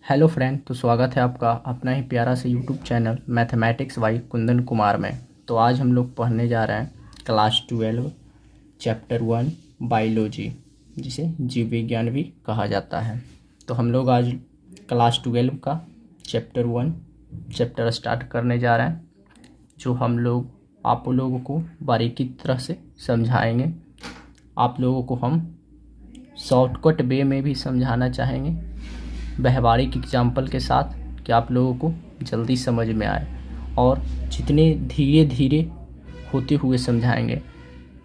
Hello friend, तो स्वागत है आपका अपना ही प्यारा सा YouTube channel mathematics by Kundan Kumar में। तो आज हम लोग पढ़ने जा रहे हैं क्लास 12 चैप्टर 1 बायोलॉजी, जिसे जीव विज्ञान भी कहा जाता है। तो हम लोग आज क्लास 12 का चैप्टर 1 चैप्टर स्टार्ट करने जा रहे हैं, जो हम लोग आप लोगों को बारीकी तरह से समझाएंगे। आप लोगों को हम शॉर्टकट वे में भी समझाना चाहेंगे, व्यवहारिक एग्जाम्पल के साथ, कि आप लोगों को जल्दी समझ में आए, और जितने धीरे धीरे होते हुए समझाएंगे,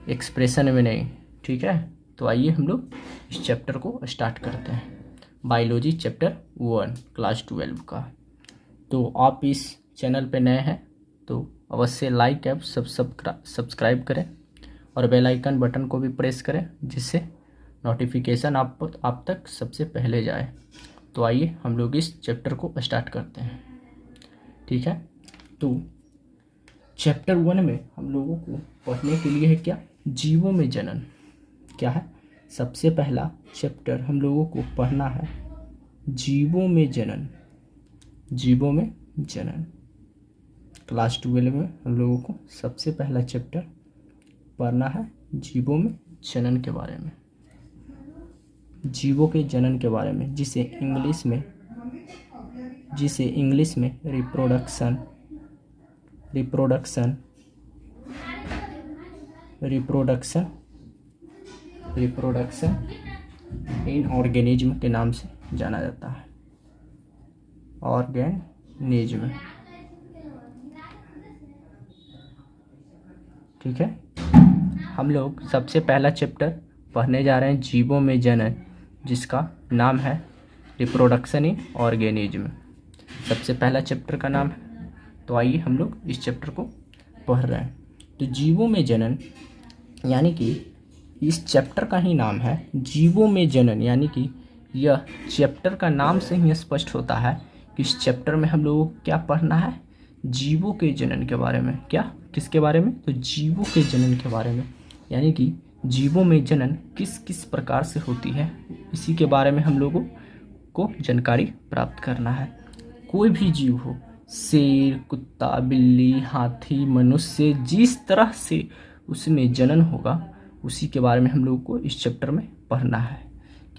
एक्सप्रेशन में नहीं। ठीक है, तो आइए हम लोग इस चैप्टर को स्टार्ट करते हैं। बायोलॉजी चैप्टर 1 क्लास 12 का। तो आप इस चैनल पे नए हैं तो अवश्य लाइक एवं सब्सक्राइब करें और बेल आइकन बटन को भी प्रेस करें, जिससे नोटिफिकेशन आप तक सबसे पहले जाए। तो आइए हम लोग इस चैप्टर को स्टार्ट करते हैं। ठीक है, तो चैप्टर 1 में हम लोगों को पढ़ने के लिए है क्या, जीवों में जनन क्या है। सबसे पहला चैप्टर हम लोगों को पढ़ना है जीवों में जनन। जीवों में जनन क्लास 12 में हम लोगों को सबसे पहला चैप्टर पढ़ना है जीवों में जनन के बारे में, जीवों के जनन के बारे में, जिसे इंग्लिश में रिप्रोडक्शन इन ऑर्गेनिज्म के नाम से जाना जाता है। ऑर्गेनिज्म, ठीक है। हम लोग सबसे पहला चैप्टर पढ़ने जा रहे हैं जीवों में जनन, जिसका नाम है रिप्रोडक्शन इन ऑर्गेनिज्म। सबसे पहला चैप्टर का नाम है। तो आइए हम लोग इस चैप्टर को पढ़ रहे हैं। तो जीवों में जनन, यानी कि इस चैप्टर का ही नाम है जीवों में जनन, यानी कि यह चैप्टर का नाम से ही स्पष्ट होता है कि इस चैप्टर में हम लोगों को क्या पढ़ना है, जीवों के जनन के बारे में। क्या, किसके बारे में? तो जीवों के जनन के बारे में, यानी कि जीवों में जनन किस किस प्रकार से होती है, इसी के बारे में हम लोगों को जानकारी प्राप्त करना है। कोई भी जीव हो, शेर, कुत्ता, बिल्ली, हाथी, मनुष्य, जिस तरह से उसमें जनन होगा उसी के बारे में हम लोगों को इस चैप्टर में पढ़ना है।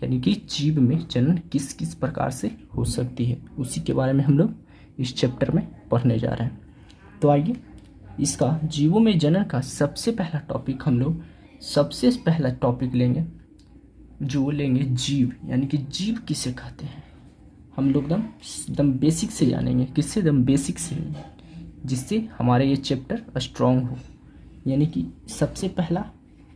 यानी कि जीव में जनन किस किस प्रकार से हो सकती है, उसी के बारे में हम लोग इस चैप्टर में पढ़ने जा रहे हैं। तो आइए इसका जीवों में जनन का सबसे पहला टॉपिक लेंगे, जो लेंगे जीव, यानी कि जीव किसे कहते हैं। हम लोग एकदम बेसिक से जानेंगे, किससे? एकदम बेसिक से, जिससे हमारे ये चैप्टर स्ट्रॉन्ग हो। यानी कि सबसे पहला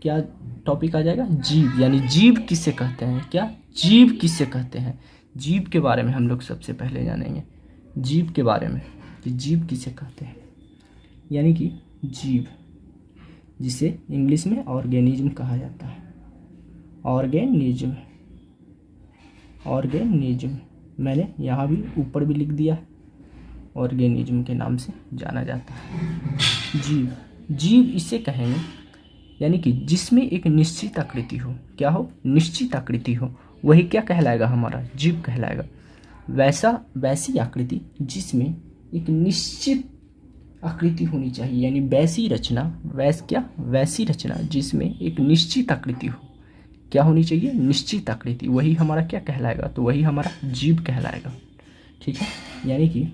क्या टॉपिक आ जाएगा, जीव, यानी जीव किसे कहते हैं। क्या, जीव किसे कहते हैं, जीव के बारे में हम लोग सबसे पहले जानेंगे, जीव के बारे में कि जीव किसे कहते हैं। यानी कि जीव, जिसे इंग्लिश में ऑर्गेनिज्म कहा जाता है। ऑर्गेनिज्म मैंने यहाँ भी ऊपर भी लिख दिया है, ऑर्गेनिज्म के नाम से जाना जाता है। जीव इसे कहेंगे, यानी कि जिसमें एक निश्चित आकृति हो। क्या हो? निश्चित आकृति हो, वही क्या कहलाएगा, हमारा जीव कहलाएगा। वैसी आकृति जिसमें एक निश्चित आकृति होनी चाहिए, यानी वैसी रचना जिसमें एक निश्चित आकृति हो। क्या होनी चाहिए? निश्चित आकृति, वही हमारा क्या कहलाएगा, तो वही हमारा जीव कहलाएगा। ठीक है, यानी कि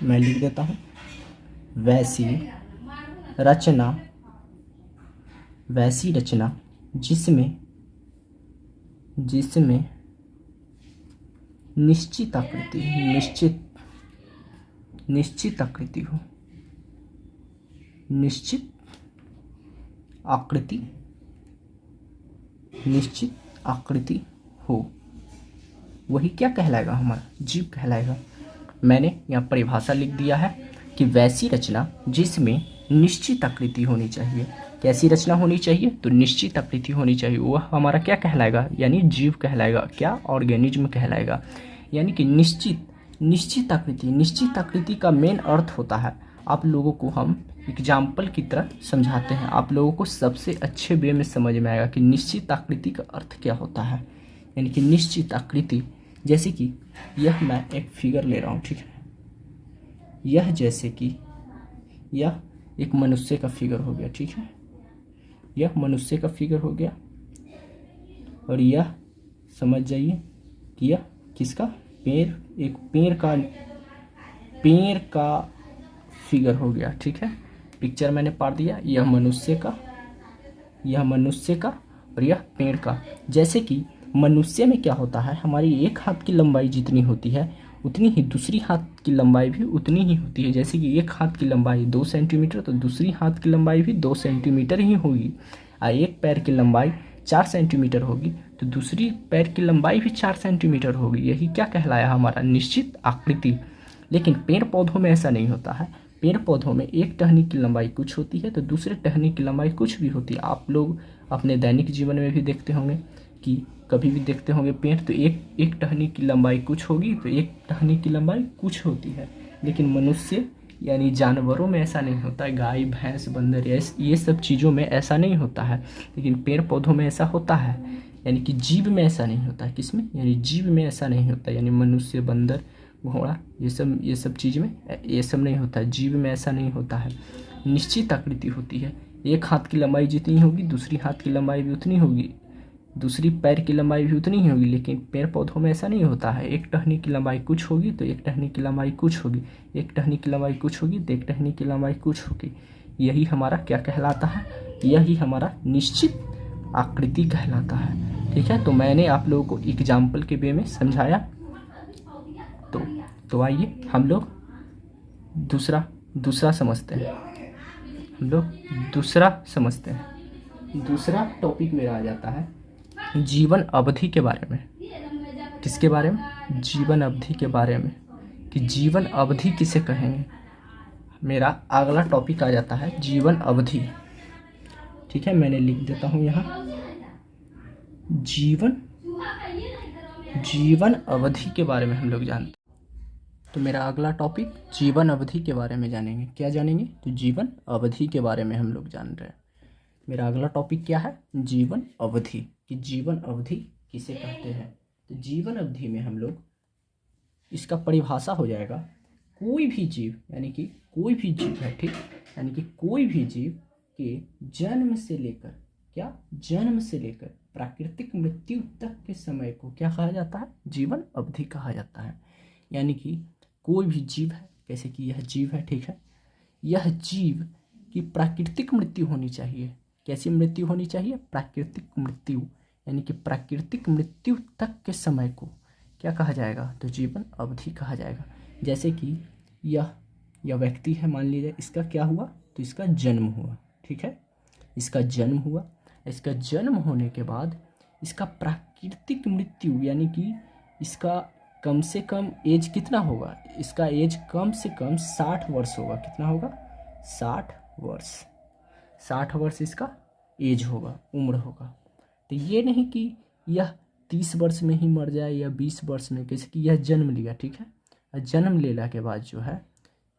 मैं लिख देता हूँ, वैसी रचना जिसमें निश्चित आकृति हो, वही क्या कहलाएगा, हमारा जीव कहलाएगा। मैंने यहाँ परिभाषा लिख दिया है कि वैसी रचना जिसमें निश्चित आकृति होनी चाहिए। कैसी रचना होनी चाहिए? तो निश्चित आकृति होनी चाहिए, वह हमारा क्या कहलाएगा, यानी जीव कहलाएगा। क्या? ऑर्गेनिज्म कहलाएगा। यानी कि निश्चित आकृति का मेन अर्थ होता है, आप लोगों को हम एग्जाम्पल की तरह समझाते हैं, आप लोगों को सबसे अच्छे वे में समझ में आएगा कि निश्चित आकृति का अर्थ क्या होता है। यानी कि निश्चित आकृति जैसे कि यह मैं एक फिगर ले रहा हूँ, ठीक है। यह जैसे कि यह एक मनुष्य का फिगर हो गया, ठीक है। यह मनुष्य का फिगर हो गया और यह समझ जाइए कि यह किसका, एक पेड़ का फिगर हो गया, ठीक है। पिक्चर मैंने पार दिया, यह मनुष्य का और यह पेड़ का। जैसे कि मनुष्य में क्या होता है, हमारी एक हाथ की लंबाई जितनी होती है उतनी ही दूसरी हाथ की लंबाई भी उतनी ही होती है। जैसे कि एक हाथ की लंबाई 2 सेंटीमीटर तो दूसरी हाथ की लंबाई भी 2 सेंटीमीटर ही होगी। और एक पैर की लंबाई 4 सेंटीमीटर होगी तो दूसरी पैर की लंबाई भी 4 सेंटीमीटर होगी। यही क्या कहलाया, हमारा निश्चित आकृति। लेकिन पेड़ पौधों में ऐसा नहीं होता है। पेड़ पौधों में एक टहनी की लंबाई कुछ होती है तो दूसरे टहनी की लंबाई कुछ भी होती है। आप लोग अपने दैनिक जीवन में भी देखते होंगे कि कभी भी देखते होंगे पेड़, तो एक टहनी की लंबाई कुछ होगी तो एक टहनी की लंबाई कुछ होती है। लेकिन मनुष्य यानी जानवरों में ऐसा नहीं होता है। गाय भैंस बंदर ये सब चीज़ों में ऐसा नहीं होता है, लेकिन पेड़ पौधों में ऐसा होता है। यानी कि जीव में ऐसा नहीं होता है। किसमें, यानी जीव में ऐसा नहीं होता। यानी मनुष्य, बंदर, घोड़ा, ये सब चीज़ में ये सब नहीं होता है। जीव में ऐसा नहीं होता है। निश्चित आकृति होती है। एक हाथ की लंबाई जितनी होगी दूसरी हाथ की लंबाई भी उतनी होगी, दूसरी पैर की लंबाई भी उतनी ही होगी। लेकिन पेड़ पौधों में ऐसा नहीं होता है। एक टहनी की लंबाई कुछ होगी तो एक टहनी की लंबाई कुछ होगी, एक टहनी की लंबाई कुछ होगी तो एक टहनी की लंबाई कुछ होगी। यही हमारा क्या कहलाता है, यही हमारा निश्चित आकृति कहलाता है, ठीक है। तो मैंने आप लोगों को एग्जाम्पल के वे में समझाया। तो आइए हम लोग दूसरा समझते हैं। हम लोग दूसरा समझते हैं। दूसरा टॉपिक मेरा आ जाता है जीवन अवधि के बारे में। किसके बारे में, जीवन अवधि के बारे में, कि जीवन अवधि किसे कहेंगे। मेरा अगला टॉपिक आ जाता है जीवन अवधि, ठीक है। मैंने लिख देता हूँ यहाँ जीवन अवधि के बारे में हम लोग जानते हैं। तो मेरा अगला टॉपिक जीवन अवधि के बारे में जानेंगे। क्या जानेंगे, तो जीवन अवधि के बारे में हम लोग जान रहे हैं। मेरा अगला टॉपिक क्या है, जीवन अवधि, कि जीवन अवधि किसे कहते हैं। तो जीवन अवधि में हम लोग, इसका परिभाषा हो जाएगा कोई भी जीव, यानी कि कोई भी जीव है, ठीक, यानी कि कोई भी जीव के जन्म से लेकर प्राकृतिक मृत्यु तक के समय को क्या कहा जाता है, जीवन अवधि कहा जाता है। यानी कि कोई भी जीव है, जैसे कि यह जीव है, ठीक है, यह जीव की प्राकृतिक मृत्यु होनी चाहिए। कैसी मृत्यु होनी चाहिए, प्राकृतिक मृत्यु, यानी कि प्राकृतिक मृत्यु तक के समय को क्या कहा जाएगा, तो जीवन अवधि कहा जाएगा। जैसे कि यह व्यक्ति है, मान लीजिए इसका क्या हुआ, तो इसका जन्म हुआ, ठीक है, इसका जन्म हुआ। इसका जन्म होने के बाद इसका प्राकृतिक मृत्यु, यानी कि इसका कम से कम एज कितना होगा, इसका एज कम से कम 60 वर्ष होगा। कितना होगा, 60 वर्ष इसका एज होगा, उम्र होगा। तो ये नहीं कि यह 30 वर्ष में ही मर जाए या 20 वर्ष में, जैसे कि यह जन्म लिया, ठीक है, और जन्म लेने के बाद जो है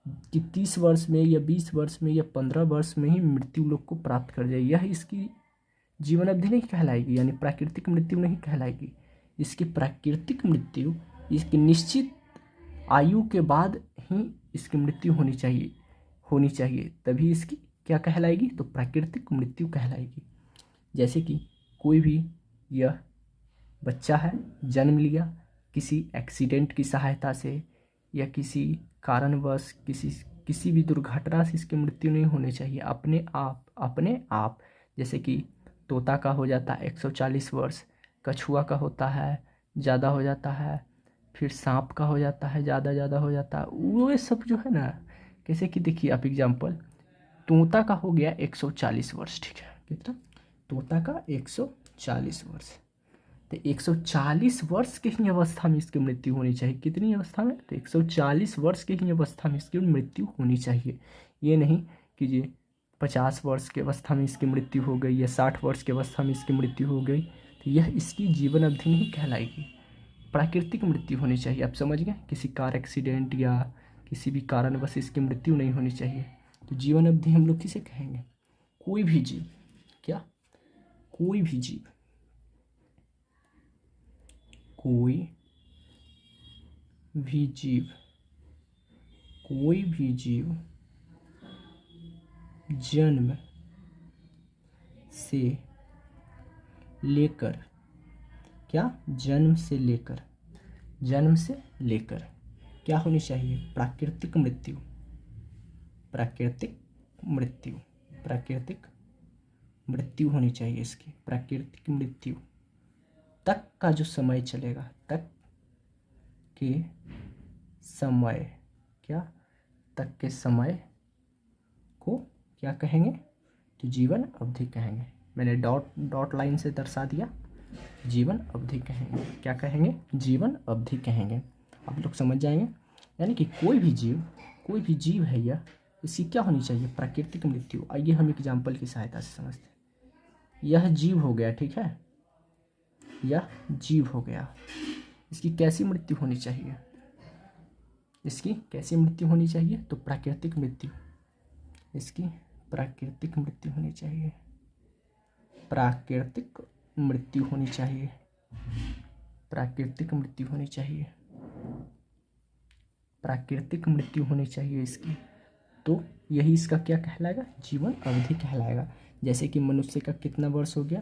कि 30 वर्ष में या 20 वर्ष में या 15 वर्ष में ही मृत्यु लोग को प्राप्त कर जाए, यह इसकी जीवन अवधि नहीं कहलाएगी, यानी प्राकृतिक मृत्यु नहीं कहलाएगी। इसकी प्राकृतिक मृत्यु इसकी निश्चित आयु के बाद ही इसकी मृत्यु होनी चाहिए, तभी इसकी क्या कहलाएगी, तो प्राकृतिक मृत्यु कहलाएगी। जैसे कि कोई भी यह बच्चा है, जन्म लिया, किसी एक्सीडेंट की सहायता से या किसी कारणवश किसी भी दुर्घटना से इसकी मृत्यु नहीं होनी चाहिए अपने आप। जैसे कि तोता का हो जाता है 140 वर्ष, कछुआ का होता है ज़्यादा हो जाता है, फिर सांप का हो जाता है ज़्यादा हो जाता है। वो सब जो है ना, कैसे कि देखिए आप एग्जाम्पल, तोता का हो गया 140 वर्ष, ठीक है, कितना, तोता का 140 वर्ष। तो 140 वर्ष के ही अवस्था में इसकी मृत्यु होनी चाहिए। कितनी अवस्था में, तो 140 वर्ष के ही अवस्था में इसकी मृत्यु होनी चाहिए। ये नहीं कि ये 50 वर्ष की अवस्था में इसकी मृत्यु हो गई या 60 वर्ष की अवस्था में इसकी मृत्यु हो गई, तो यह इसकी जीवन अवधि नहीं कहलाएगी। प्राकृतिक मृत्यु होनी चाहिए। आप समझ गए, किसी कार एक्सीडेंट या किसी भी कारणवश इसकी मृत्यु नहीं होनी चाहिए। तो जीवन अवधि हम लोग किसे कहेंगे, कोई भी जीव, क्या, कोई भी जीव भी जीव, कोई भी जीव जन्म से लेकर, क्या, जन्म से लेकर, जन्म से लेकर क्या होनी चाहिए, प्राकृतिक मृत्यु, प्राकृतिक मृत्यु, प्राकृतिक मृत्यु होनी चाहिए इसकी, प्राकृतिक मृत्यु तक का जो समय चलेगा, तक के समय, क्या, तक के समय को क्या कहेंगे, तो जीवन अवधि कहेंगे। मैंने डॉट लाइन से दर्शा दिया, जीवन अवधि कहेंगे, क्या कहेंगे, जीवन अवधि कहेंगे। आप लोग समझ जाएंगे। यानी कि कोई भी जीव है यह, इसकी क्या होनी चाहिए, प्राकृतिक मृत्यु। आइए हम एग्जाम्पल की सहायता से समझते हैं। यह जीव हो गया, ठीक है, यह जीव हो गया, इसकी कैसी मृत्यु होनी चाहिए, इसकी कैसी मृत्यु होनी चाहिए, तो प्राकृतिक मृत्यु, इसकी प्राकृतिक मृत्यु होनी चाहिए, प्राकृतिक मृत्यु होनी चाहिए, प्राकृतिक मृत्यु होनी चाहिए, प्राकृतिक मृत्यु होनी चाहिए इसकी। तो यही इसका क्या कहलाएगा, जीवन अवधि कहलाएगा। जैसे कि मनुष्य का कितना वर्ष हो गया,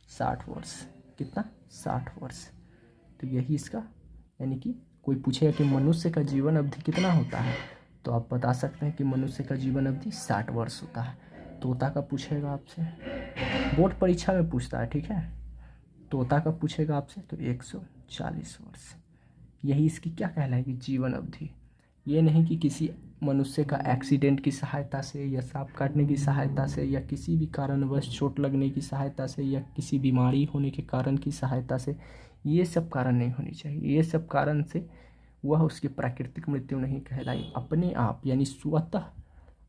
60 वर्ष, कितना, 60 वर्ष। तो यही इसका, यानी कि कोई पूछेगा कि मनुष्य का जीवन अवधि कितना होता है, तो आप बता सकते हैं कि मनुष्य का जीवन अवधि 60 वर्ष होता है। तोता का पूछेगा आपसे, बोर्ड परीक्षा में पूछता है, ठीक है, तोता का पूछेगा आपसे तो 140 वर्ष। यही इसकी क्या कहलाएगी, जीवन अवधि। ये नहीं कि किसी मनुष्य का एक्सीडेंट की सहायता से या सांप काटने की सहायता से या किसी भी कारणवश चोट लगने की सहायता से या किसी बीमारी होने के कारण की सहायता से, ये सब कारण नहीं होनी चाहिए। ये सब कारण से वह उसकी प्राकृतिक मृत्यु नहीं कहलाई, अपने आप यानी स्वतः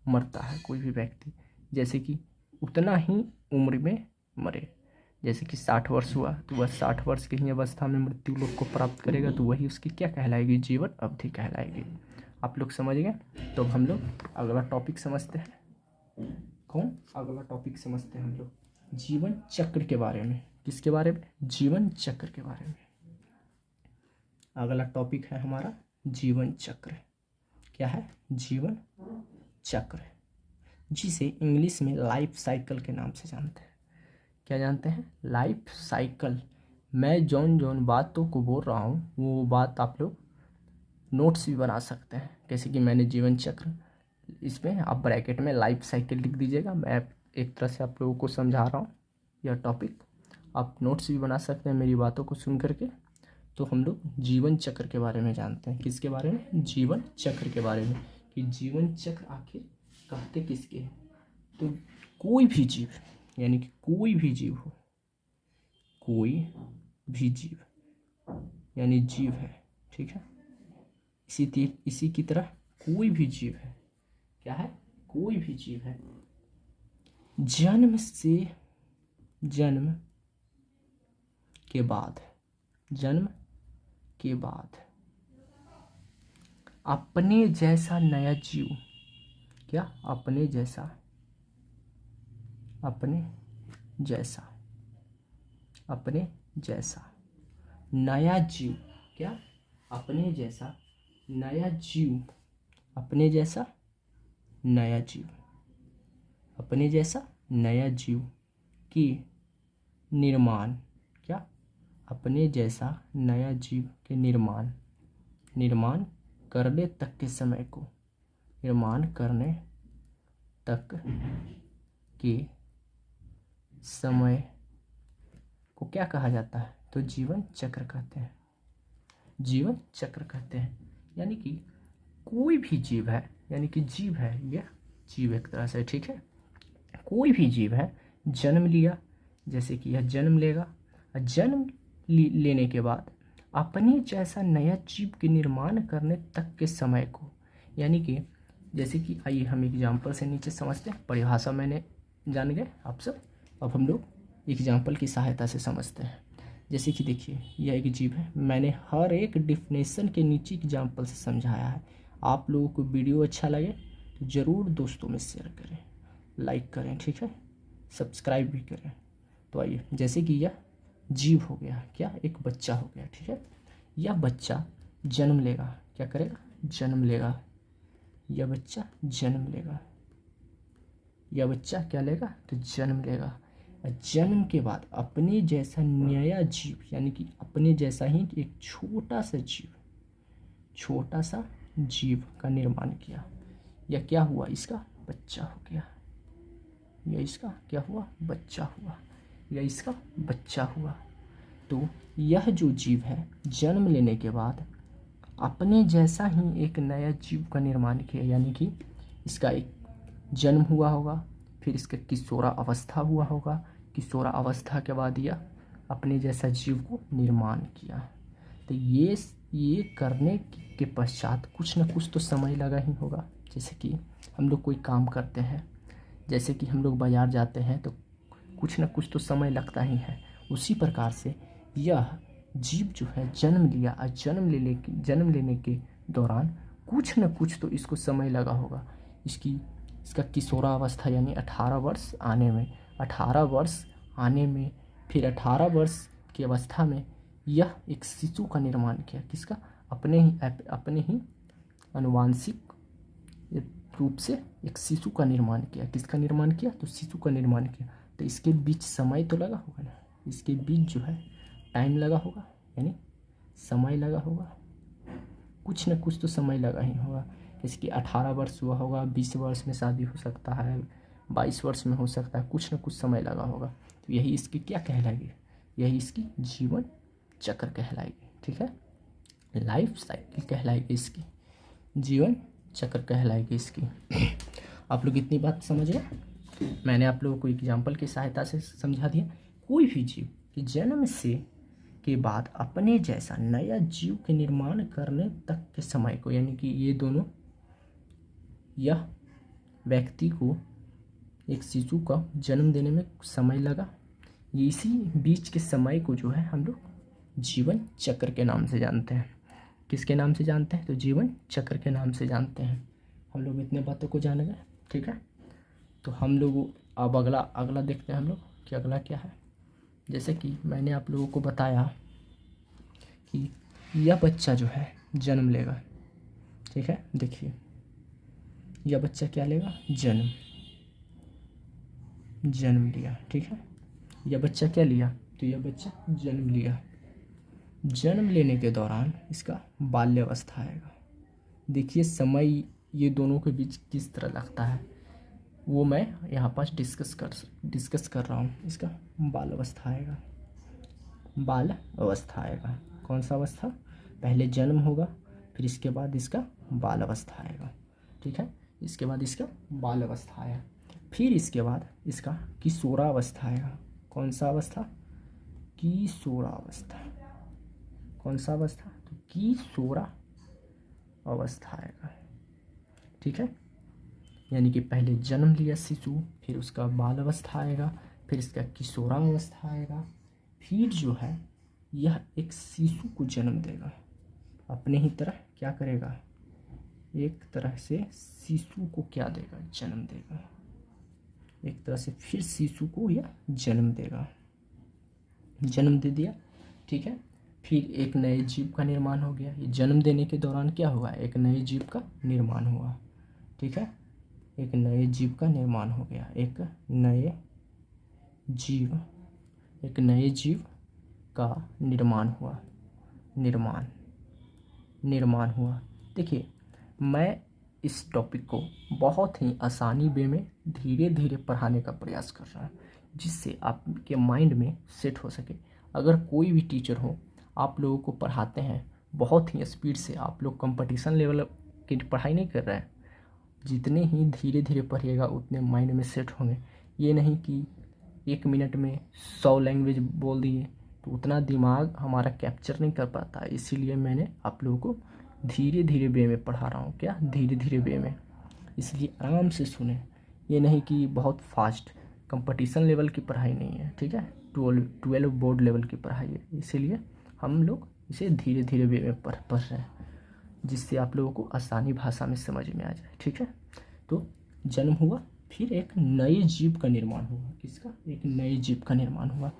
मरता है कोई भी व्यक्ति। जैसे कि उतना ही उम्र में मरे, जैसे कि 60 वर्ष हुआ तो वह 60 वर्ष की ही अवस्था में मृत्यु लोक को प्राप्त करेगा, तो वही उसकी क्या कहलाएगी, जीवन अवधि कहलाएगी। आप लोग समझ गए। तो अब हम लोग अगला टॉपिक समझते हैं। कौन, अगला टॉपिक समझते हैं हम लोग जीवन चक्र के बारे में। किसके बारे में, जीवन चक्र के बारे में। अगला टॉपिक है हमारा जीवन चक्र। क्या है, जीवन चक्र, जिसे इंग्लिश में लाइफ साइकिल के नाम से जानते हैं। क्या जानते हैं, लाइफ साइकिल। मैं जौन बातों को बोल रहा हूँ वो बात आप लोग नोट्स भी बना सकते हैं। जैसे कि मैंने जीवन चक्र, इसमें आप ब्रैकेट में लाइफ साइकिल लिख दीजिएगा। मैं एक तरह से आप लोगों को समझा रहा हूँ यह टॉपिक, आप नोट्स भी बना सकते हैं मेरी बातों को सुन करके। तो हम लोग जीवन चक्र के बारे में जानते हैं। किसके बारे में, जीवन चक्र के बारे में, कि जीवन चक्र आखिर कहते किसके हैं। तो कोई भी जीव, यानी कि कोई भी जीव हो, कोई भी जीव यानी जीव है, ठीक है, इसी की तरह कोई भी जीव है, क्या है, कोई भी जीव है, जन्म के बाद, जन्म के बाद अपने जैसा नया जीव, क्या, अपने जैसा नया जीव, क्या, अपने जैसा नया जीव, अपने जैसा नया जीव, अपने जैसा नया जीव की निर्माण, क्या, अपने जैसा नया जीव के निर्माण करने तक के समय को, निर्माण करने तक के समय को क्या कहा जाता है, तो जीवन चक्र कहते हैं, जीवन चक्र कहते हैं। यानी कि कोई भी जीव है, यानी कि जीव है, यह जीव एक तरह से, ठीक है, कोई भी जीव है, जन्म लिया, जैसे कि यह जन्म लेगा, जन्म लेने के बाद अपने जैसा नया जीव के निर्माण करने तक के समय को, यानी कि जैसे कि आइए हम एग्जाम्पल से नीचे समझते हैं। परिभाषा मैंने जान गए आप सब, अब हम लोग एग्जाम्पल की सहायता से समझते हैं। जैसे कि देखिए यह एक जीव है, मैंने हर एक डिफिनेशन के नीचे एग्जाम्पल से समझाया है। आप लोगों को वीडियो अच्छा लगे तो ज़रूर दोस्तों में शेयर करें, लाइक करें, ठीक है, सब्सक्राइब भी करें। तो आइए, जैसे कि यह जीव हो गया, क्या, एक बच्चा हो गया, ठीक है, यह बच्चा जन्म लेगा। क्या करेगा? जन्म लेगा। यह बच्चा जन्म लेगा। यह बच्चा क्या लेगा? तो जन्म लेगा। जन्म के बाद अपने जैसा नया जीव, यानी कि अपने जैसा ही एक छोटा सा जीव का निर्माण किया। यह क्या हुआ? इसका बच्चा हो गया। यह इसका क्या हुआ? बच्चा हुआ। यह इसका बच्चा हुआ। तो यह जो जीव है जन्म लेने के बाद अपने जैसा ही एक नया जीव का निर्माण किया, यानी कि इसका एक जन्म हुआ होगा, फिर इसका किशोरा अवस्था हुआ होगा, किशोरा अवस्था के बाद यह अपने जैसा जीव को निर्माण किया। तो ये करने के पश्चात कुछ न कुछ तो समय लगा ही होगा। जैसे कि हम लोग कोई काम करते हैं, जैसे कि हम लोग बाज़ार जाते हैं तो कुछ न कुछ तो समय लगता ही है। उसी प्रकार से यह जीव जो है जन्म लिया और जन्म लेने के दौरान कुछ न कुछ तो इसको समय लगा होगा। इसका किशोरावस्था यानी 18 वर्ष आने में, 18 वर्ष आने में, फिर 18 वर्ष की अवस्था में यह एक शिशु का निर्माण किया। किसका? अपने ही आनुवांशिक रूप से एक शिशु का निर्माण किया। किसका निर्माण किया? तो शिशु का निर्माण किया। तो इसके बीच समय तो लगा होगा ना, इसके बीच जो है टाइम लगा होगा, यानी समय लगा होगा। कुछ न कुछ तो समय लगा ही होगा। जैसे कि 18 वर्ष हुआ होगा, 20 वर्ष में शादी हो सकता है, 22 वर्ष में हो सकता है, कुछ न कुछ समय लगा होगा। तो यही इसकी क्या कहलाएगी? यही इसकी जीवन चक्र कहलाएगी। ठीक है, लाइफ साइकिल कहलाएगी इसकी, जीवन चक्र कहलाएगी इसकी। आप लोग इतनी बात समझ गए? मैंने आप लोगों को एग्जाम्पल की सहायता से समझा दिया। कोई भी जीव कि जन्म से के बाद अपने जैसा नया जीव के निर्माण करने तक के समय को, यानी कि ये दोनों, यह व्यक्ति को एक शिशु का जन्म देने में समय लगा, ये इसी बीच के समय को जो है हम लोग जीवन चक्र के नाम से जानते हैं। किसके नाम से जानते हैं? तो जीवन चक्र के नाम से जानते हैं। हम लोग इतने बातों को जान गए। ठीक है, तो हम लोग अब अगला देखते हैं हम लोग कि अगला क्या है। जैसे कि मैंने आप लोगों को बताया कि यह बच्चा जो है जन्म लेगा। ठीक है, देखिए यह बच्चा क्या लेगा? जन्म लिया। ठीक है, यह बच्चा क्या लिया? तो यह बच्चा जन्म लिया। जन्म लेने के दौरान इसका बाल्यावस्था आएगा। देखिए समय ये दोनों के बीच किस तरह लगता है वो मैं यहाँ पर डिस्कस कर रहा हूँ। इसका बाल अवस्था आएगा। कौन सा अवस्था? पहले जन्म होगा, फिर इसके बाद इसका बाल अवस्था आएगा। ठीक है, इसके बाद इसका बाल अवस्था आया, फिर इसके बाद इसका किशोरावस्था आएगा। कौन सा अवस्था? किशोरावस्था। कौन सा अवस्था? तो किशोरा अवस्था आएगा। ठीक है, यानी कि पहले जन्म लिया शिशु, फिर उसका बाल अवस्था आएगा, फिर इसका किशोरावस्था आएगा, फिर जो है यह एक शिशु को जन्म देगा। अपने ही तरह क्या करेगा? एक तरह से शिशु को क्या देगा? जन्म देगा। एक तरह से फिर शिशु को यह जन्म देगा। जन्म दे दिया। ठीक है, फिर एक नए जीव का निर्माण हो गया। ये जन्म देने के दौरान क्या हुआ? एक नए जीव का निर्माण हुआ। ठीक है, एक नए जीव का निर्माण हो गया। एक नए जीव का निर्माण हुआ। देखिए मैं इस टॉपिक को बहुत ही आसानी वे में धीरे धीरे पढ़ाने का प्रयास कर रहा हूँ, जिससे आपके माइंड में सेट हो सके। अगर कोई भी टीचर हो, आप लोगों को पढ़ाते हैं बहुत ही स्पीड से, आप लोग कंपटीशन लेवल की पढ़ाई नहीं कर रहे हैं, जितने ही धीरे धीरे पढ़िएगा उतने माइंड में सेट होंगे। ये नहीं कि 1 मिनट में 100 लैंग्वेज बोल दिए तो उतना दिमाग हमारा कैप्चर नहीं कर पाता। इसीलिए मैंने आप लोगों को धीरे धीरे वे में पढ़ा रहा हूँ। क्या? धीरे धीरे वे में। इसलिए आराम से सुने, ये नहीं कि बहुत फास्ट। कंपटीशन लेवल की पढ़ाई नहीं है, ठीक है, 12 बोर्ड लेवल की पढ़ाई है। इसीलिए हम लोग इसे धीरे धीरे वे में पढ़ रहे हैं, जिससे आप लोगों को आसानी भाषा में समझ में आ जाए। ठीक है, तो जन्म हुआ, फिर एक नए जीव का निर्माण हुआ। किसका? एक नए जीव का निर्माण हुआ।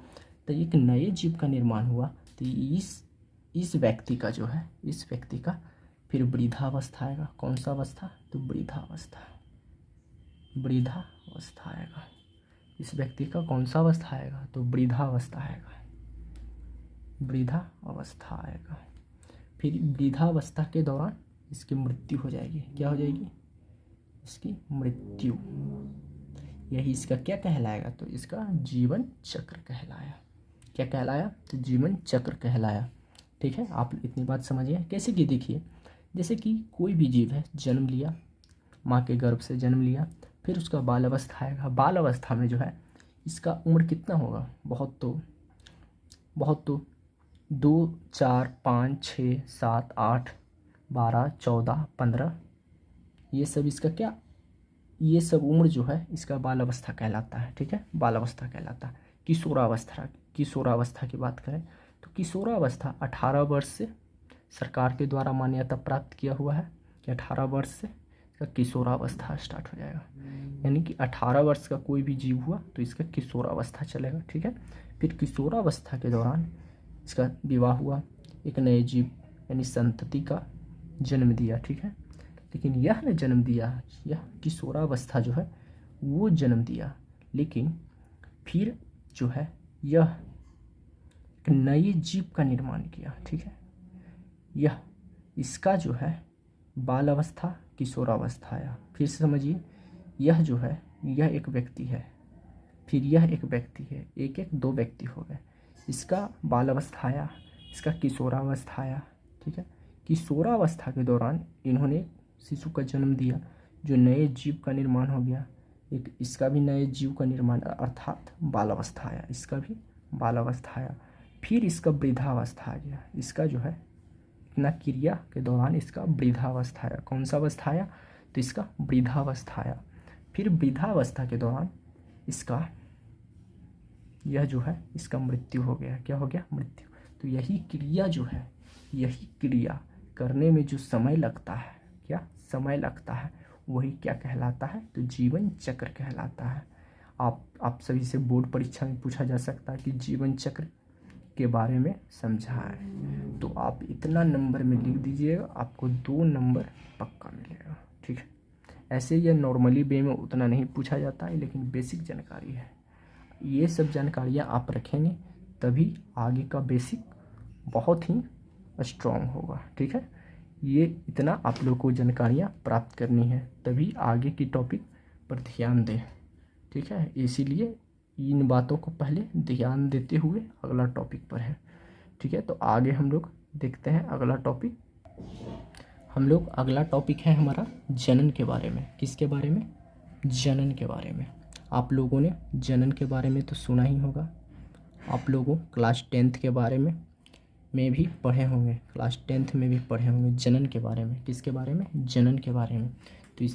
तो एक नए जीव का निर्माण हुआ तो इस व्यक्ति का जो है, इस व्यक्ति का फिर वृद्धावस्था आएगा। कौन सा अवस्था? तो वृद्धावस्था, वृद्धावस्था आएगा। इस व्यक्ति का कौन सा अवस्था आएगा? तो वृद्धावस्था आएगा, वृद्धावस्था आएगा। फिर वृद्धावस्था के दौरान इसकी मृत्यु हो जाएगी। क्या हो जाएगी? इसकी मृत्यु। यही इसका क्या कहलाएगा? तो इसका जीवन चक्र कहलाया। क्या कहलाया? तो जीवन चक्र कहलाया। ठीक है, आप इतनी बात समझिए। कैसे कि देखिए, जैसे कि कोई भी जीव है, जन्म लिया, माँ के गर्भ से जन्म लिया, फिर उसका बाल अवस्था आएगा। बाल अवस्था में जो है इसका उम्र कितना होगा? बहुत तो 2, 4, 5, 6, 7, 8, 12, 14, 15, ये सब इसका क्या, ये सब उम्र जो है इसका बाल अवस्था कहलाता है। ठीक है, बाल अवस्था कहलाता है। किशोरावस्था की बात करें तो किशोरावस्था 18 वर्ष से सरकार के द्वारा मान्यता प्राप्त किया हुआ है कि 18 वर्ष से इसका किशोरावस्था स्टार्ट हो जाएगा। यानी कि 18 वर्ष का कोई भी जीव हुआ तो इसका किशोरावस्था चलेगा। ठीक है, फिर किशोरावस्था के दौरान इसका विवाह हुआ, एक नए जीव यानी संतति का जन्म दिया। ठीक है, लेकिन यह ने जन्म दिया, यह किशोरावस्था जो है वो जन्म दिया, लेकिन फिर जो है यह एक नए जीव का निर्माण किया। ठीक है, यह इसका जो है बाल अवस्था, किशोरावस्था आया। फिर से समझिए, यह जो है यह एक व्यक्ति है, फिर यह एक व्यक्ति है, एक एक 2 व्यक्ति हो गए। इसका बाल अवस्था आया, इसका किशोरावस्था आया। ठीक है, किशोरावस्था के दौरान इन्होंने शिशु का जन्म दिया, जो नए जीव का निर्माण हो गया। एक इसका भी नए जीव का निर्माण अर्थात बाल अवस्था आया, इसका भी बाल अवस्था आया। फिर इसका वृद्धावस्था आ गया। इसका जो है इतना क्रिया के दौरान इसका वृद्धावस्था आया। कौन सा अवस्था आया? तो इसका वृद्धावस्था आया। फिर वृद्धावस्था के दौरान इसका यह जो है इसका मृत्यु हो गया। क्या हो गया? मृत्यु। तो यही क्रिया जो है, यही क्रिया करने में जो समय लगता है, क्या समय लगता है, वही क्या कहलाता है? तो जीवन चक्र कहलाता है। आप सभी से बोर्ड परीक्षा में पूछा जा सकता है कि जीवन चक्र के बारे में समझाएं, तो आप इतना नंबर में लिख दीजिएगा, आपको 2 नंबर पक्का मिलेगा। ठीक है, ऐसे यह नॉर्मली वे में उतना नहीं पूछा जाता है, लेकिन बेसिक जानकारी है। ये सब जानकारियाँ आप रखेंगे तभी आगे का बेसिक बहुत ही स्ट्रॉन्ग होगा। ठीक है, ये इतना आप लोग को जानकारियाँ प्राप्त करनी है, तभी आगे की टॉपिक पर ध्यान दें। ठीक है, इसीलिए इन बातों को पहले ध्यान देते हुए अगला टॉपिक पर है। ठीक है, तो आगे हम लोग देखते हैं अगला टॉपिक। अगला टॉपिक है हमारा जनन के बारे में। किसके बारे में? जनन के बारे में। आप लोगों ने जनन के बारे में तो सुना ही होगा। आप लोगों क्लास 10th के बारे में भी पढ़े होंगे, क्लास 10th में भी पढ़े होंगे जनन के बारे में। किसके बारे में? जनन के बारे में। तो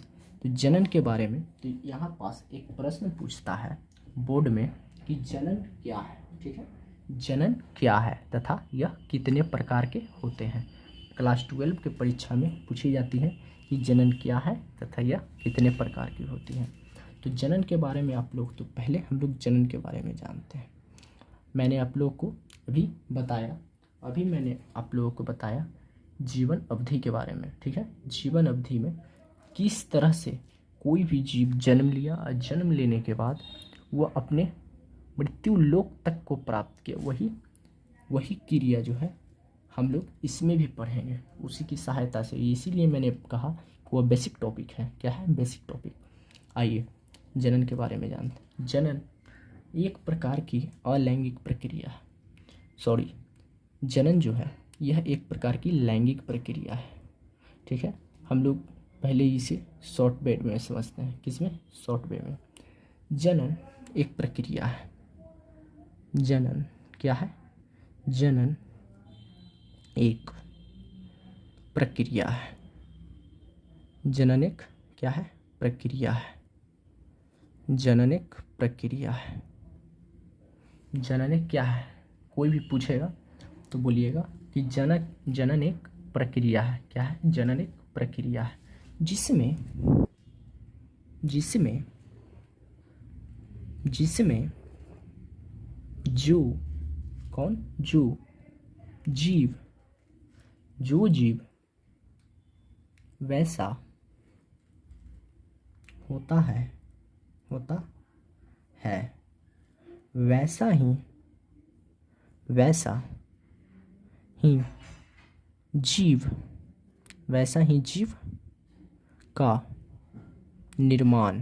जनन के बारे में तो यहाँ पास एक प्रश्न पूछता है बोर्ड में कि जनन क्या है। ठीक है, जनन क्या है तथा यह कितने प्रकार के होते हैं। क्लास 12 के परीक्षा में पूछी जाती है कि जनन क्या है तथा यह कितने प्रकार की होती है। तो जनन के बारे में आप लोग, तो पहले हम लोग जनन के बारे में जानते हैं। मैंने आप लोग को मैंने आप लोगों को बताया जीवन अवधि के बारे में। ठीक है, जीवन अवधि में किस तरह से कोई भी जीव जन्म लिया और जन्म लेने के बाद वह अपने मृत्यु लोक तक को प्राप्त किया, वही क्रिया जो है हम लोग इसमें भी पढ़ेंगे उसी की सहायता से। इसीलिए मैंने कहा वह बेसिक टॉपिक है। क्या है? Basic topic. आइए जनन के बारे में जानते हैं। जनन एक प्रकार की अलैंगिक प्रक्रिया है। जनन जो है यह एक प्रकार की लैंगिक प्रक्रिया है। ठीक है, हम लोग पहले इसे शॉर्ट वेट में समझते हैं। किसमें? शॉर्ट वे में। जनन एक प्रक्रिया है। जनन क्या है? जनन एक प्रक्रिया है। जनन एक क्या है? प्रक्रिया है। जनन एक प्रक्रिया है। जनन एक क्या है? कोई भी पूछेगा तो बोलिएगा कि जनन एक प्रक्रिया है। क्या है? जनन एक प्रक्रिया है जिसमें जो जीव जो जीव वैसा होता है वैसा ही जीव का निर्माण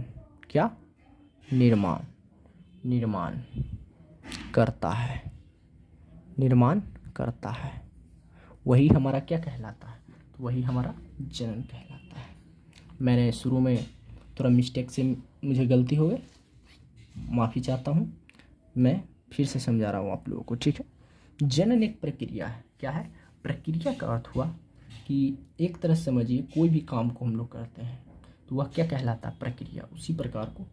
करता है। वही हमारा क्या कहलाता है? तो वही हमारा जनन कहलाता है। मैंने शुरू में थोड़ा मिस्टेक से मुझे गलती हो गई, माफ़ी चाहता हूँ। मैं फिर से समझा रहा हूँ आप लोगों को, ठीक है। जनन एक प्रक्रिया है। क्या है? प्रक्रिया का अर्थ हुआ कि एक तरह से समझिए, कोई भी काम को हम लोग करते हैं तो वह क्या कहलाता है? प्रक्रिया। उसी प्रकार को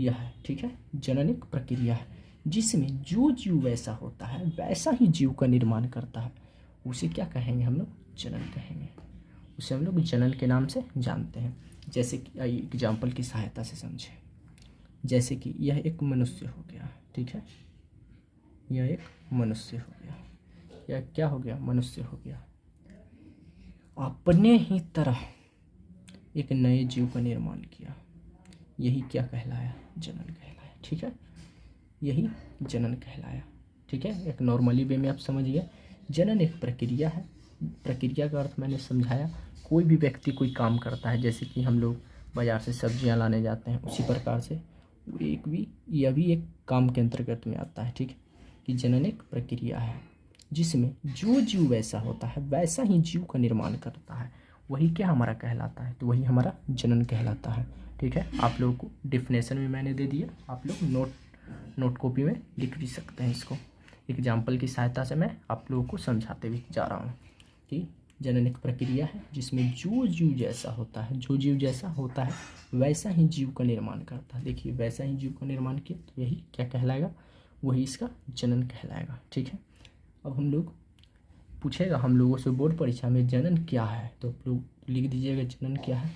यह है, ठीक है। जनन एक प्रक्रिया है जिसमें जो जीव वैसा होता है वैसा ही जीव का निर्माण करता है। उसे क्या कहेंगे? हम लोग जनन कहेंगे। उसे हम लोग जनन के नाम से जानते हैं। जैसे कि एग्जाम्पल की सहायता से समझें। जैसे कि यह एक मनुष्य हो गया, ठीक है। यह एक मनुष्य हो गया। यह क्या हो गया? मनुष्य हो गया। अपने ही तरह एक नए जीव का निर्माण किया। यही क्या कहलाया? जनन कहलाया, ठीक है। यही जनन कहलाया, ठीक है। एक नॉर्मली वे में आप समझिए, जनन एक प्रक्रिया है। प्रक्रिया का अर्थ मैंने समझाया। कोई भी व्यक्ति कोई काम करता है, जैसे कि हम लोग बाज़ार से सब्जियां लाने जाते हैं, उसी प्रकार से यह भी एक काम के अंतर्गत में आता है, ठीक है। कि जनन एक प्रक्रिया है जिसमें जो जीव वैसा होता है वैसा ही जीव का निर्माण करता है। वही क्या हमारा कहलाता है? तो वही हमारा जनन कहलाता है, ठीक है। आप लोगों को डेफिनेशन भी मैंने दे दिया, आप लोग नोट कॉपी में लिख भी सकते हैं। इसको एग्जाम्पल की सहायता से मैं आप लोगों को समझाते भी जा रहा हूँ कि जनन एक प्रक्रिया है जिसमें जो जीव जैसा होता है वैसा ही जीव का निर्माण करता है। देखिए, वैसा ही जीव का निर्माण किया तो यही क्या कहलाएगा? वही इसका जनन कहलाएगा, ठीक है। अब हम लोग पूछेगा हम लोगों से बोर्ड परीक्षा में जनन क्या है, तो आप लोग लिख दीजिएगा जनन क्या है।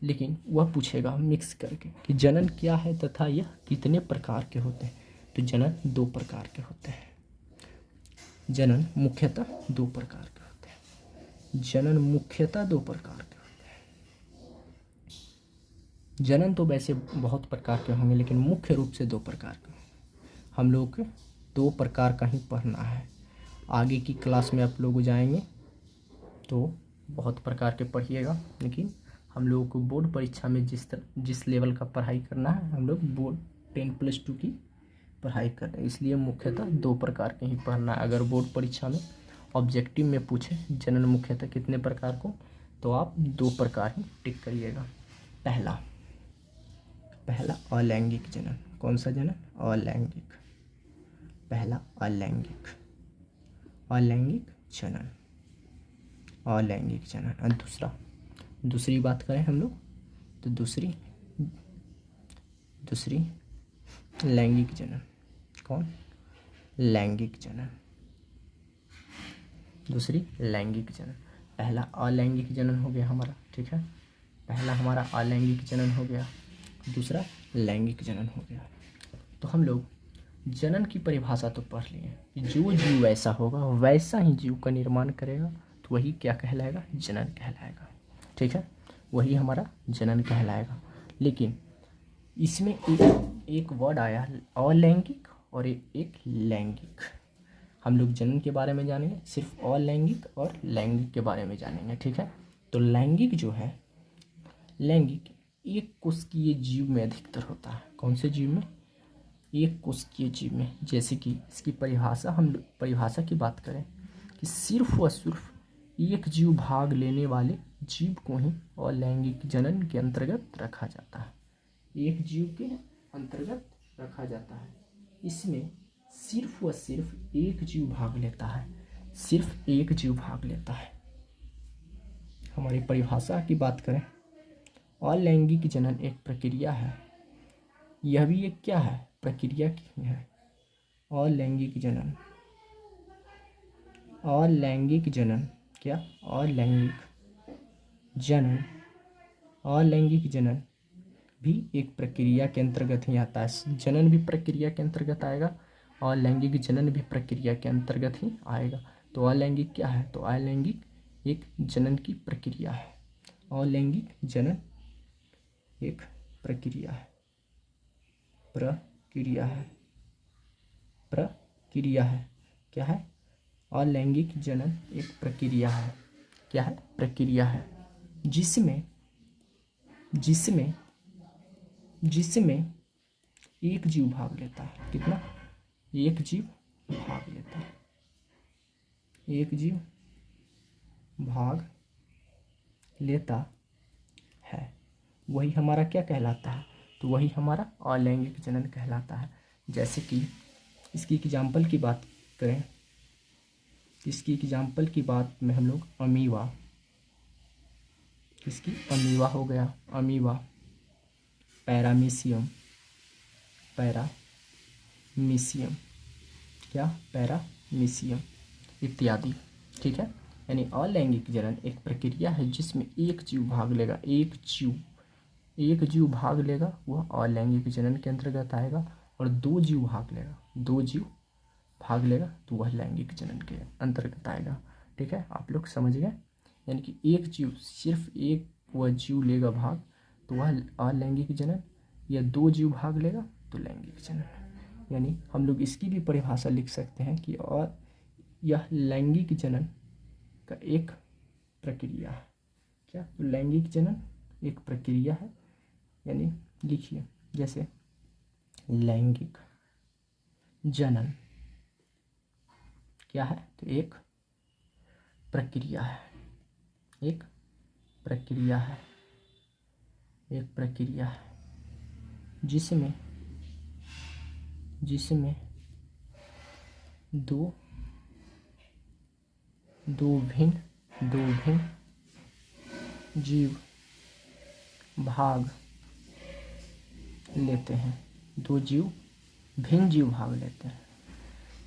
लेकिन वह पूछेगा मिक्स करके कि जनन क्या है तथा यह कितने प्रकार के होते हैं। तो जनन 2 प्रकार के होते हैं। जनन मुख्यतः 2 प्रकार के होते हैं। जनन तो वैसे बहुत प्रकार के होंगे, लेकिन मुख्य रूप से 2 प्रकार के। हम लोग को 2 प्रकार का ही पढ़ना है। आगे की क्लास में आप लोग जाएंगे तो बहुत प्रकार के पढ़िएगा, लेकिन हम लोगों को बोर्ड परीक्षा में जिस लेवल का पढ़ाई करना है, हम लोग बोर्ड 10+2 की पढ़ाई कर रहे हैं, इसलिए मुख्यतः 2 प्रकार के ही पढ़ना है। अगर बोर्ड परीक्षा में ऑब्जेक्टिव में पूछे जनन मुख्यतः कितने प्रकार को, तो आप 2 प्रकार ही टिक करिएगा। पहला अलैंगिक जनन। कौन सा जनन? अलैंगिक। पहला अलैंगिक जनन। और दूसरी बात करें हम लोग तो दूसरी लैंगिक जनन। कौन? लैंगिक जनन। दूसरी लैंगिक जनन। पहला अलैंगिक जनन हो गया हमारा, ठीक है। पहला हमारा अलैंगिक जनन हो गया, दूसरा लैंगिक जनन हो गया। तो हम लोग जनन की परिभाषा तो पढ़ लिए कि जो जीव वैसा होगा वैसा ही जीव का निर्माण करेगा, तो वही क्या कहलाएगा? जनन कहलाएगा, ठीक है। वही हमारा जनन कहलाएगा। लेकिन इसमें एक वर्ड आया अलैंगिक और एक लैंगिक। हम लोग जनन के बारे में जानेंगे, सिर्फ अलैंगिक और लैंगिक के बारे में जानेंगे, ठीक है। तो लैंगिक जो है, लैंगिक एक कोशिकीय जीव में अधिकतर होता है। कौन से जीव में? एक कोशिकीय जीव में। जैसे कि इसकी परिभाषा की बात करें कि सिर्फ व सिर्फ एक जीव भाग लेने वाले जीव को ही अलैंगिक जनन के अंतर्गत रखा जाता है। एक जीव के अंतर्गत रखा जाता है। इसमें सिर्फ व सिर्फ एक जीव भाग लेता है। सिर्फ एक जीव भाग लेता है। हमारी परिभाषा की बात करें, अलैंगिक जनन एक प्रक्रिया है। यह भी एक क्या है? प्रक्रिया की है। अलैंगिक जनन क्या? अलैंगिक जनन भी एक प्रक्रिया के अंतर्गत ही आता है। जनन भी प्रक्रिया के अंतर्गत आएगा और लैंगिक जनन भी प्रक्रिया के अंतर्गत ही आएगा। तो अलैंगिक क्या है? तो अलैंगिक एक जनन की प्रक्रिया है। अलैंगिक जनन एक प्रक्रिया है, प्रक्रिया है, प्रक्रिया है। क्या है? अलैंगिक जनन एक प्रक्रिया है। क्या है? प्रक्रिया है, जिसमें जिसमें जिसमें एक जीव भाग लेता है। कितना? एक जीव भाग लेता है, एक जीव भाग लेता है। वही हमारा क्या कहलाता है? तो वही हमारा अलैंगिक जनन कहलाता है। जैसे कि इसकी एग्जाम्पल की बात करें, इसकी एग्जाम्पल की बात में हम लोग अमीबा, इसकी अमीबा हो गया, अमीबा, पैरामीशियम, पैरामीशियम, क्या? पैरामीशियम इत्यादि। ठीक है। यानी अलैंगिक जनन एक प्रक्रिया है जिसमें एक जीव भाग लेगा, एक जीव भाग लेगा, वह अलैंगिक जनन के अंतर्गत आएगा। और दो जीव भाग लेगा, दो जीव भाग लेगा तो वह लैंगिक जनन के अंतर्गत आएगा। ठीक है, आप लोग समझ गए। यानी कि एक जीव, सिर्फ एक वह जीव लेगा भाग तो वह अलैंगिक जनन, या दो जीव भाग लेगा तो लैंगिक जनन। यानी हम लोग इसकी भी परिभाषा लिख सकते हैं कि और यह लैंगिक जनन का एक प्रक्रिया है। क्या? तो लैंगिक जनन एक प्रक्रिया है। यानी लिखिए, जैसे लैंगिक जनन क्या है? तो एक प्रक्रिया है, एक प्रक्रिया है, एक प्रक्रिया है जिसमें दो भिन्न जीव भाग लेते हैं, दो जीव भिन्न जीव भाग लेते हैं,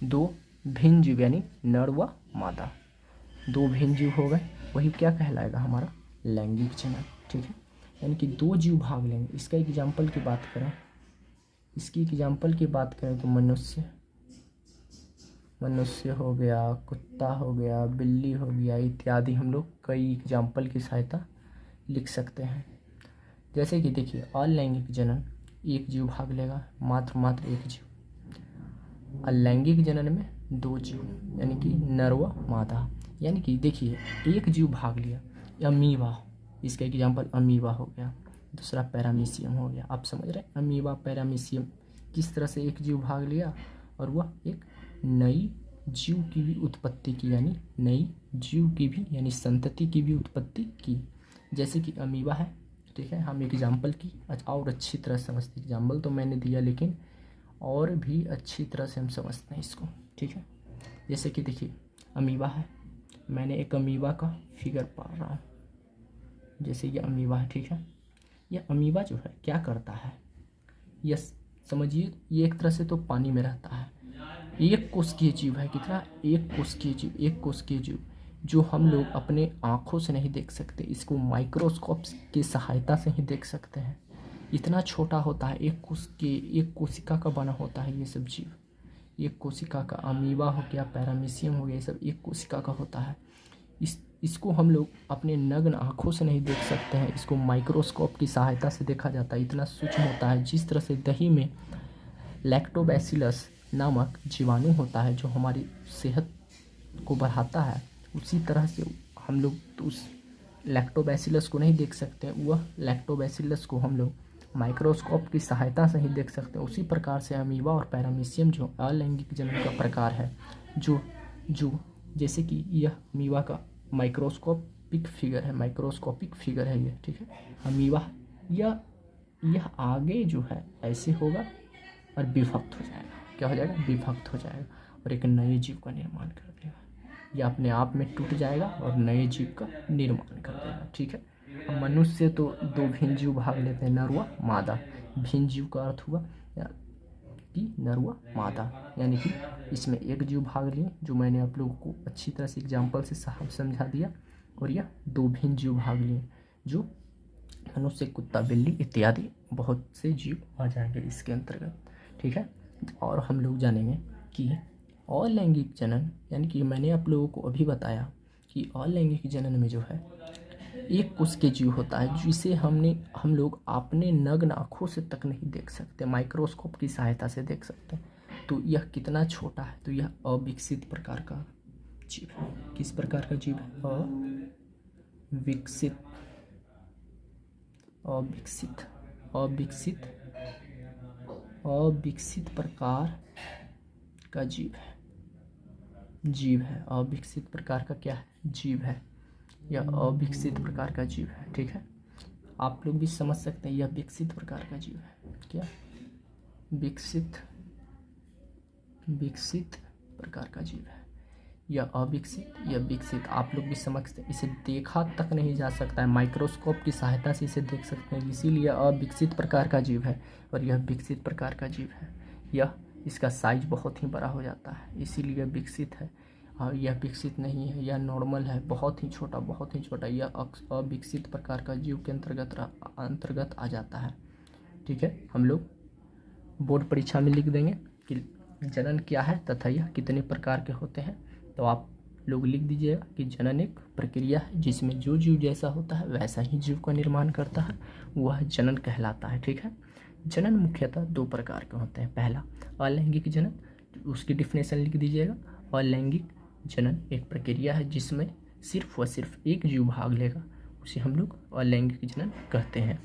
दो भिन्न जीव यानी नर व मादा, दो भिन्न जीव हो गए, वही क्या कहलाएगा? हमारा लैंगिक जनन। ठीक है, यानी कि दो जीव भाग लेंगे। इसका एग्जाम्पल की बात करें, इसकी एग्जाम्पल की बात करें तो मनुष्य हो गया, कुत्ता हो गया, बिल्ली हो गया इत्यादि। हम लोग कई एग्जाम्पल की सहायता लिख सकते हैं। जैसे कि देखिए, अलैंगिक जनन एक जीव भाग लेगा, मात्र एक जीव। अलैंगिक जनन में दो जीव यानी कि नर व मादा। यानी कि देखिए, एक जीव भाग लिया, अमीबा, इसका एग्जाम्पल अमीबा हो गया, दूसरा पैरामीशियम हो गया। आप समझ रहे हैं, अमीबा पैरामीशियम किस तरह से एक जीव भाग लिया और वह एक नई जीव की भी उत्पत्ति की, यानी नई जीव की भी यानी संतति की भी उत्पत्ति की। जैसे कि अमीबा है। ठीक है, हम एग्जाम्पल की और अच्छी तरह समझते, एग्जाम्पल तो मैंने दिया लेकिन और भी अच्छी तरह से हम समझते हैं इसको। ठीक है, जैसे कि देखिए, अमीबा है, मैंने एक अमीबा का फिगर पा रहा हूँ। जैसे ये अमीबा है। ठीक है, यह अमीबा जो है क्या करता है? यह समझिए, ये एक तरह से तो पानी में रहता है, एक कोशिकीय जीव है। कितना? एक कोशिकीय जीव, एक कोशिकीय जीव जो हम लोग अपने आँखों से नहीं देख सकते, इसको माइक्रोस्कोप की सहायता से ही देख सकते हैं। इतना छोटा होता है, एक कोशिका का बना होता है ये सब जीव। एक कोशिका का, अमीबा हो गया, पैरामीशियम हो गया, ये सब एक कोशिका का होता है। इसको हम लोग अपने नग्न आँखों से नहीं देख सकते हैं, इसको माइक्रोस्कोप की सहायता से देखा जाता है। इतना सूक्ष्म होता है, जिस तरह से दही में लैक्टोबैसिलस नामक जीवाणु होता है जो हमारी सेहत को बढ़ाता है, उसी तरह से हम लोग तो उस लैक्टोबैसिलस को नहीं देख सकते, वह लैक्टोबैसिलस को हम लोग माइक्रोस्कोप की सहायता से ही देख सकते हैं। उसी प्रकार से अमीबा और पैरामीशियम जो अलैंगिक जनन का प्रकार है, जो जैसे कि यह अमीबा का माइक्रोस्कोपिक फिगर है ये। ठीक है, अमीबा यह आगे जो है ऐसे होगा और विभक्त हो जाएगा। क्या हो जाएगा? विभक्त हो जाएगा और एक नए जीव का निर्माण कर देगा। यह अपने आप में टूट जाएगा और नए जीव का निर्माण कर देगा। ठीक है, अब मनुष्य तो दो भिन्न जीव भाग लेते हैं, नर व मादा। भिन्न जीव का अर्थ हुआ कि नर व मादा, यानी कि इसमें एक जीव भाग लिए, जो मैंने आप लोगों को अच्छी तरह से एग्जाम्पल से साफ समझा दिया। और यह दो भिन्न जीव भाग लिए, जो मनुष्य, कुत्ता, बिल्ली इत्यादि बहुत से जीव आ जाएंगे इसके अंतर्गत। ठीक है, और हम लोग जानेंगे कि अलैंगिक जनन, यानी कि मैंने आप लोगों को अभी बताया कि अलैंगिक जनन में जो है एक कोश के जीव होता है जिसे हम लोग अपने नग्न आँखों से तक नहीं देख सकते, माइक्रोस्कोप की सहायता से देख सकते हैं। तो यह कितना छोटा है, तो यह अविकसित प्रकार का जीव है। किस प्रकार का जीव है? अविकसित अविकसित अविकसित अविकसित प्रकार का जीव है। अविकसित प्रकार का क्या है? जीव है। यह अविकसित प्रकार का जीव है। ठीक है, आप लोग भी समझ सकते हैं, यह विकसित प्रकार का जीव है। क्या? विकसित प्रकार का जीव है। यह अविकसित, यह विकसित, आप लोग भी समझते हैं। इसे देखा तक नहीं जा सकता है, माइक्रोस्कोप की सहायता से इसे देख सकते हैं, इसीलिए अविकसित प्रकार का जीव है। और यह विकसित प्रकार का जीव है। इसका साइज बहुत ही बड़ा हो जाता है, इसीलिए विकसित है। और यह विकसित नहीं है, यह नॉर्मल है, बहुत ही छोटा। यह अविकसित प्रकार का जीव के अंतर्गत आ जाता है। ठीक है, हम लोग बोर्ड परीक्षा में लिख देंगे कि जनन क्या है तथा यह कितने प्रकार के होते हैं। तो आप लोग लिख दीजिएगा कि जनन एक प्रक्रिया है जिसमें जो जीव जैसा होता है वैसा ही जीव का निर्माण करता है, वह जनन कहलाता है। ठीक है, जनन मुख्यतः दो प्रकार के होते हैं। पहला अलैंगिक जनन, उसकी डिफिनेशन लिख दीजिएगा। अलैंगिक जनन एक प्रक्रिया है जिसमें सिर्फ व सिर्फ एक जीव भाग लेगा, उसे हम लोग अलैंगिक जनन कहते हैं।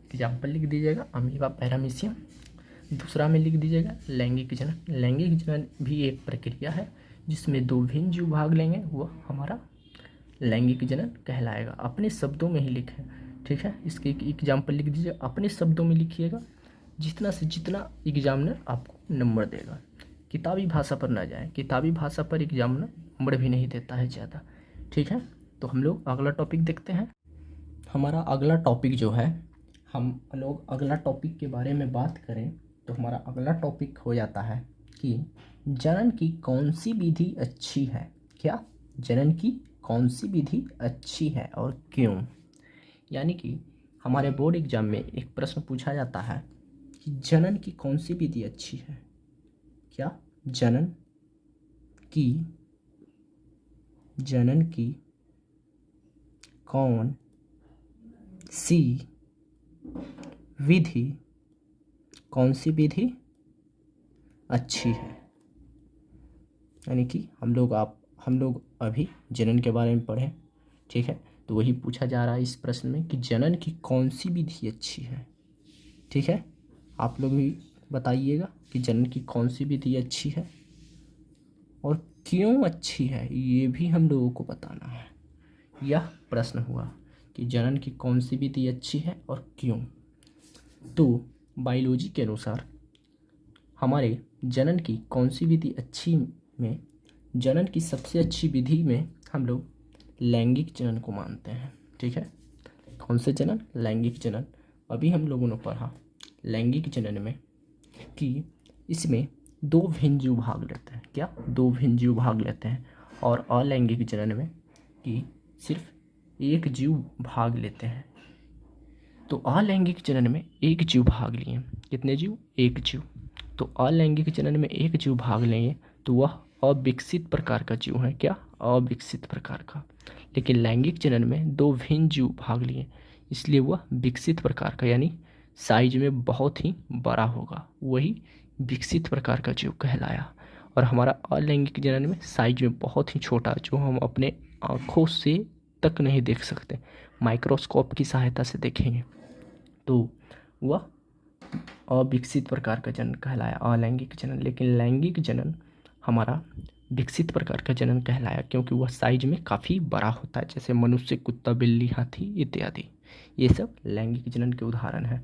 एग्जाम्पल लिख दीजिएगा, अमीबा पैरामीशियम। दूसरा में लिख दीजिएगा लैंगिक जनन। लैंगिक जनन भी एक प्रक्रिया है जिसमें दो भिन्न जीव भाग लेंगे, वह हमारा लैंगिक जनन कहलाएगा। अपने शब्दों में ही लिखें। ठीक है, इसके एक एग्जाम्पल लिख दीजिए, अपने शब्दों में लिखिएगा, जितना से जितना एग्जामिनर आपको नंबर देगा। किताबी भाषा पर ना जाए, किताबी भाषा पर एग्जामिनर नंबर भी नहीं देता है ज़्यादा। ठीक है, तो हम लोग अगला टॉपिक देखते हैं। हमारा अगला टॉपिक जो है, हम लोग अगला टॉपिक के बारे में बात करें तो हमारा अगला टॉपिक हो जाता है कि जनन की कौन सी विधि अच्छी है। क्या? जनन की कौन सी विधि अच्छी है और क्यों। यानी कि हमारे बोर्ड एग्जाम में एक प्रश्न पूछा जाता है कि जनन की कौन सी विधि अच्छी है। क्या? जनन की कौन सी विधि अच्छी है। यानी कि हम लोग अभी जनन के बारे में पढ़ें। ठीक है, तो वही पूछा जा रहा है इस प्रश्न में कि जनन की कौन सी विधि अच्छी है। ठीक है, आप लोग भी बताइएगा कि जनन की कौन सी विधि अच्छी है और क्यों अच्छी है, ये भी हम लोगों को बताना है। यह प्रश्न हुआ कि जनन की कौन सी विधि अच्छी है और क्यों। तो बायोलॉजी के अनुसार हमारे जनन की कौन सी विधि अच्छी में, जनन की सबसे अच्छी विधि में हम लोग लैंगिक जनन को मानते हैं। ठीक है, कौन से जनन? लैंगिक जनन। अभी हम लोगों ने पढ़ा लैंगिक जनन में कि इसमें दो भिन्न जीव भाग लेते हैं। क्या? दो भिन्न जीव भाग लेते हैं। और अलैंगिक जनन में कि सिर्फ एक जीव भाग लेते हैं। तो अलैंगिक जनन में एक जीव भाग लिए। कितने जीव? एक जीव। तो अलैंगिक जनन में एक जीव भाग लेंगे तो वह अविकसित प्रकार का जीव है। क्या? अविकसित प्रकार का। लेकिन लैंगिक जनन में दो भिन्न जीव भाग लिए, इसलिए वह विकसित प्रकार का, यानी साइज में बहुत ही बड़ा होगा, वही विकसित प्रकार का जीव कहलाया। और हमारा अलैंगिक जनन में साइज में बहुत ही छोटा, जो हम अपने आँखों से तक नहीं देख सकते, माइक्रोस्कोप की सहायता से देखेंगे तो वह अविकसित प्रकार का जनन कहलाया, अलैंगिक जनन। लेकिन लैंगिक जनन हमारा विकसित प्रकार का जनन कहलाया, क्योंकि वह साइज में काफ़ी बड़ा होता है, जैसे मनुष्य, कुत्ता, बिल्ली, हाथी इत्यादि। ये सब लैंगिक जनन के उदाहरण हैं।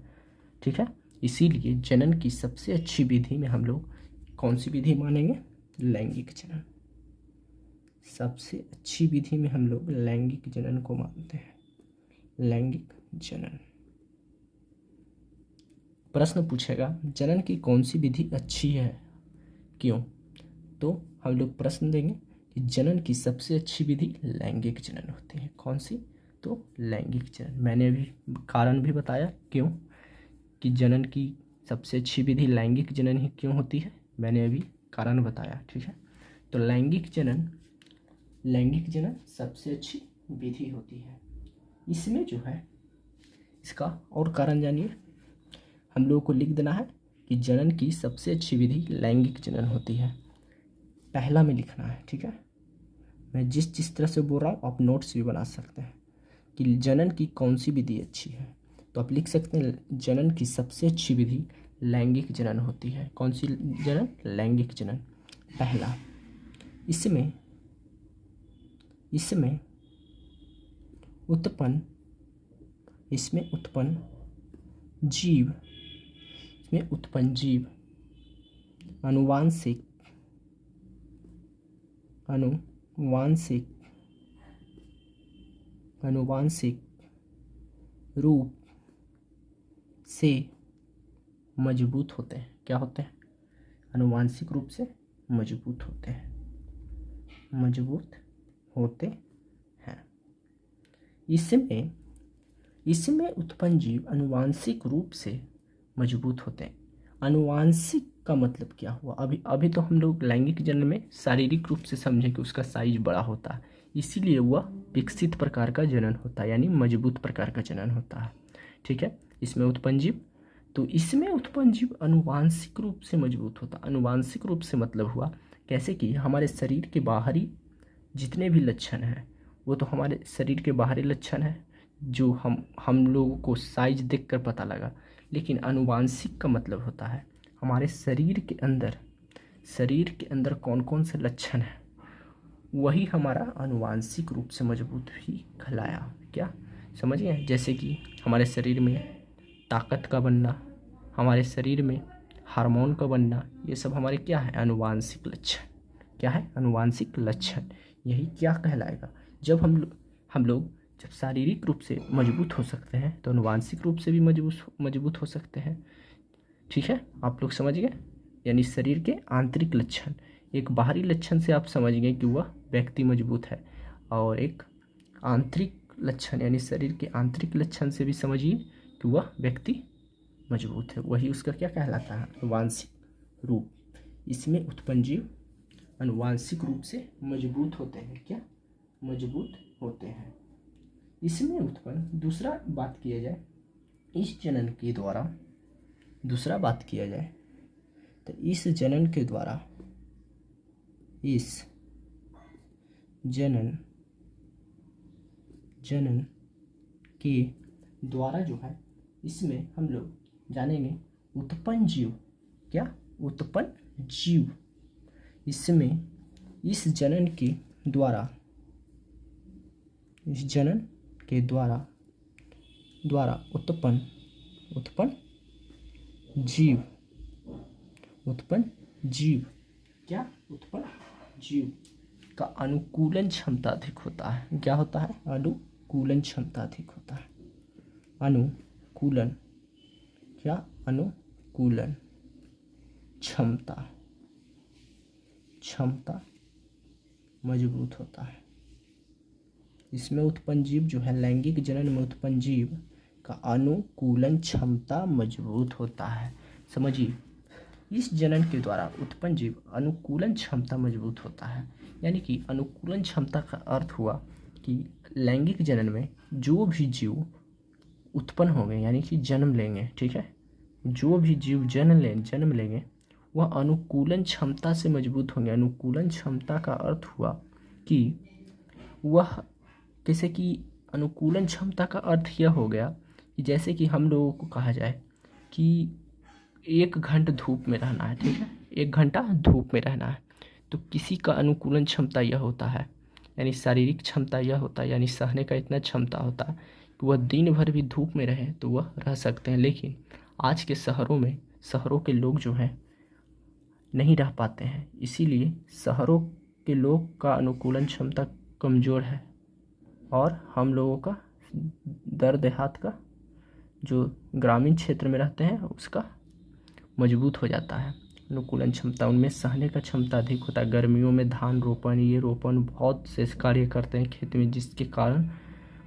ठीक है, इसीलिए जनन की सबसे अच्छी विधि में हम लोग कौन सी विधि मानेंगे? लैंगिक जनन। सबसे अच्छी विधि में हम लोग लैंगिक जनन को मानते हैं। लैंगिक जनन। प्रश्न पूछेगा जनन की कौन सी विधि अच्छी है, क्यों। तो हम लोग प्रश्न देंगे कि जनन की सबसे अच्छी विधि लैंगिक जनन होती है। कौन सी? तो लैंगिक जनन। मैंने अभी कारण भी बताया क्यों कि जनन की सबसे अच्छी विधि लैंगिक जनन ही क्यों होती है, मैंने अभी कारण बताया। ठीक है, तो लैंगिक जनन लैंगिक जनन सबसे अच्छी विधि होती है। इसमें जो है इसका और कारण जानिए, हम लोगों को लिख देना है कि जनन की सबसे अच्छी विधि लैंगिक जनन होती है। पहला में लिखना है, ठीक है। मैं जिस तरह से बोल रहा हूँ आप नोट्स भी बना सकते हैं कि जनन की कौन सी विधि अच्छी है। तो आप लिख सकते हैं जनन की सबसे अच्छी विधि लैंगिक जनन होती है। कौन सी जनन? लैंगिक जनन। पहला, इसमें उत्पन्न जीव अनुवांशिक रूप से मजबूत होते हैं। क्या होते हैं? आनुवांशिक रूप से मजबूत होते हैं। इसमें उत्पन्न जीव आनुवांशिक रूप से मजबूत होते हैं। आनुवांशिक का मतलब क्या हुआ? अभी तो हम लोग लैंगिक जनन में शारीरिक रूप से समझे कि उसका साइज बड़ा होता है, इसीलिए वह विकसित प्रकार का जनन होता है, यानी मजबूत प्रकार का जनन होता है। ठीक है। इसमें उत्पन्न जीव आनुवांशिक रूप से मजबूत होता है। आनुवांशिक रूप से मतलब हुआ कैसे कि हमारे शरीर के बाहरी जितने भी लक्षण हैं वो तो हमारे शरीर के बाहरी लक्षण हैं जो हम लोगों को साइज देखकर पता लगा, लेकिन आनुवांशिक का मतलब होता है हमारे शरीर के अंदर कौन कौन से लक्षण हैं, वही हमारा आनुवांशिक रूप से मजबूत भी कहलाया। क्या समझ गए? जैसे कि हमारे शरीर में ताकत का बनना, हमारे शरीर में हार्मोन का बनना, ये सब हमारे क्या है? आनुवांशिक लक्षण। क्या है? आनुवांशिक लक्षण। यही क्या कहलाएगा? जब हम लोग जब शारीरिक रूप से मजबूत हो सकते हैं तो आनुवांशिक रूप से भी मजबूत हो सकते हैं। ठीक है, आप लोग समझ गए? यानी शरीर के आंतरिक लक्षण, एक बाहरी लक्षण से आप समझ गए कि वह व्यक्ति मजबूत है, और एक आंतरिक लक्षण यानी शरीर के आंतरिक लक्षण से भी समझिए कि वह व्यक्ति मजबूत है। वही उसका क्या कहलाता है? आनुवांशिक रूप। इसमें उत्पन्न जीव आनुवांशिक रूप से मजबूत होते हैं। क्या? मजबूत होते हैं। इसमें उत्पन्न दूसरा बात किया जाए इस जनन के द्वारा, तो इस जनन के द्वारा जो है इसमें हम लोग जानेंगे उत्पन्न जीव। क्या? उत्पन्न जीव। इसमें इस जनन के द्वारा उत्पन्न जीव क्या? उत्पन्न जीव का अनुकूलन क्षमता अधिक होता है। क्या होता है? अनुकूलन क्षमता अधिक होता है। अनुकूलन क्षमता मजबूत होता है। इसमें उत्पन्न जीव जो है, लैंगिक जनन में उत्पन्न जीव का अनुकूलन क्षमता मजबूत होता है। समझिए, इस जनन के द्वारा उत्पन्न जीव अनुकूलन क्षमता मजबूत होता है। यानी कि अनुकूलन क्षमता का अर्थ हुआ कि लैंगिक जनन में जो भी जीव उत्पन्न होंगे यानी कि जन्म लेंगे, ठीक है, जो भी जीव जन्म लेंगे वह अनुकूलन क्षमता से मजबूत होंगे। अनुकूलन क्षमता का अर्थ हुआ कि वह, जैसे कि अनुकूलन क्षमता का अर्थ यह हो गया कि जैसे कि हम लोगों को कहा जाए कि 1 घंटा धूप में रहना है, ठीक है, 1 घंटा धूप में रहना है, तो किसी का अनुकूलन क्षमता यह होता है, यानी शारीरिक क्षमता यह होता है, यानी सहने का इतना क्षमता होता है कि वह दिन भर भी धूप में रहे तो वह रह सकते हैं। लेकिन आज के शहरों के लोग जो हैं नहीं रह पाते हैं, इसीलिए शहरों के लोग का अनुकूलन क्षमता कमज़ोर है और हम लोगों का दर देहात का जो ग्रामीण क्षेत्र में रहते हैं उसका मजबूत हो जाता है। अनुकूलन क्षमता, उनमें सहने का क्षमता अधिक होता है। गर्मियों में धान रोपण बहुत से कार्य करते हैं खेत में, जिसके कारण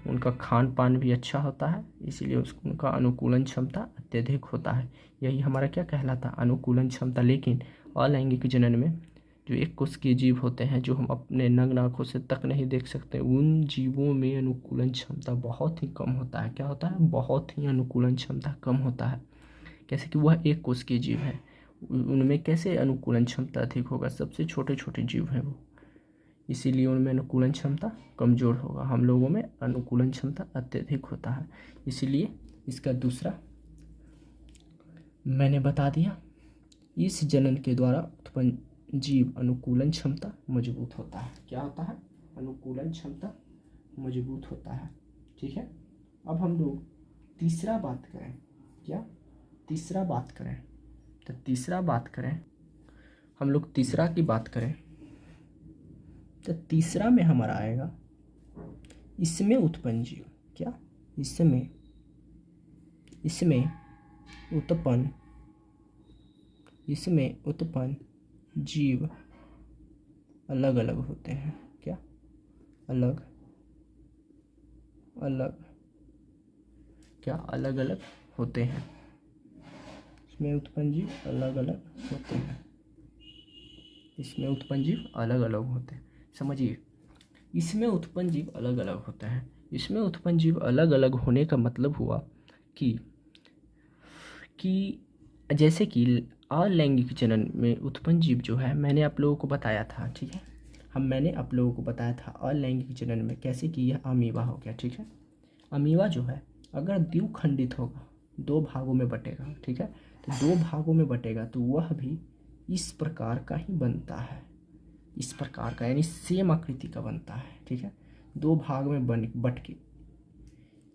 उनका खान पान भी अच्छा होता है, इसीलिए उनका अनुकूलन क्षमता अत्यधिक होता है। यही हमारा क्या कहलाता है? अनुकूलन क्षमता। लेकिन अलैंगिक जनन में जो एक कोशिकीय जीव होते हैं, जो हम अपने नग्न आँखों से तक नहीं देख सकते, उन जीवों में अनुकूलन क्षमता बहुत ही कम होता है। क्या होता है? बहुत ही अनुकूलन क्षमता कम होता है। कैसे कि वह एक कोशिकीय जीव है, उनमें कैसे अनुकूलन क्षमता अधिक होगा? सबसे छोटे छोटे जीव हैं वो, इसीलिए उनमें अनुकूलन क्षमता कमज़ोर होगा। हम लोगों में अनुकूलन क्षमता अत्यधिक होता है, इसीलिए इसका दूसरा मैंने बता दिया। इस जनन के द्वारा उत्पन्न जीव अनुकूलन क्षमता मजबूत होता है। क्या होता है? अनुकूलन क्षमता मजबूत होता है। ठीक है, अब हम लोग तीसरा बात करें। क्या तीसरा बात करें? तो तीसरा बात करें, हम लोग तीसरा की बात करें तो तीसरा में हमारा आएगा इसमें उत्पन्न जीव। क्या? इसमें उत्पन्न जीव अलग अलग होते हैं। क्या? अलग अलग होते हैं। इसमें उत्पन्न जीव अलग अलग होते हैं। इसमें उत्पन्न जीव अलग अलग होते हैं। समझिए, इसमें उत्पन्न जीव अलग अलग होते हैं। इसमें उत्पन्न जीव अलग अलग होने का मतलब हुआ कि जैसे कि अलैंगिक जनन में उत्पन्न जीव जो है, मैंने आप लोगों को बताया था। ठीक है, मैंने आप लोगों को बताया था अलैंगिक जनन में कैसे कि यह अमीबा हो गया। ठीक है, अमीबा जो है अगर द्विखंडित होगा, दो भागों में बटेगा। ठीक है, तो दो भागों में बटेगा तो वह भी इस प्रकार का ही बनता है। इस प्रकार का यानी सेम आकृति का बनता है। ठीक है, दो भाग में बट के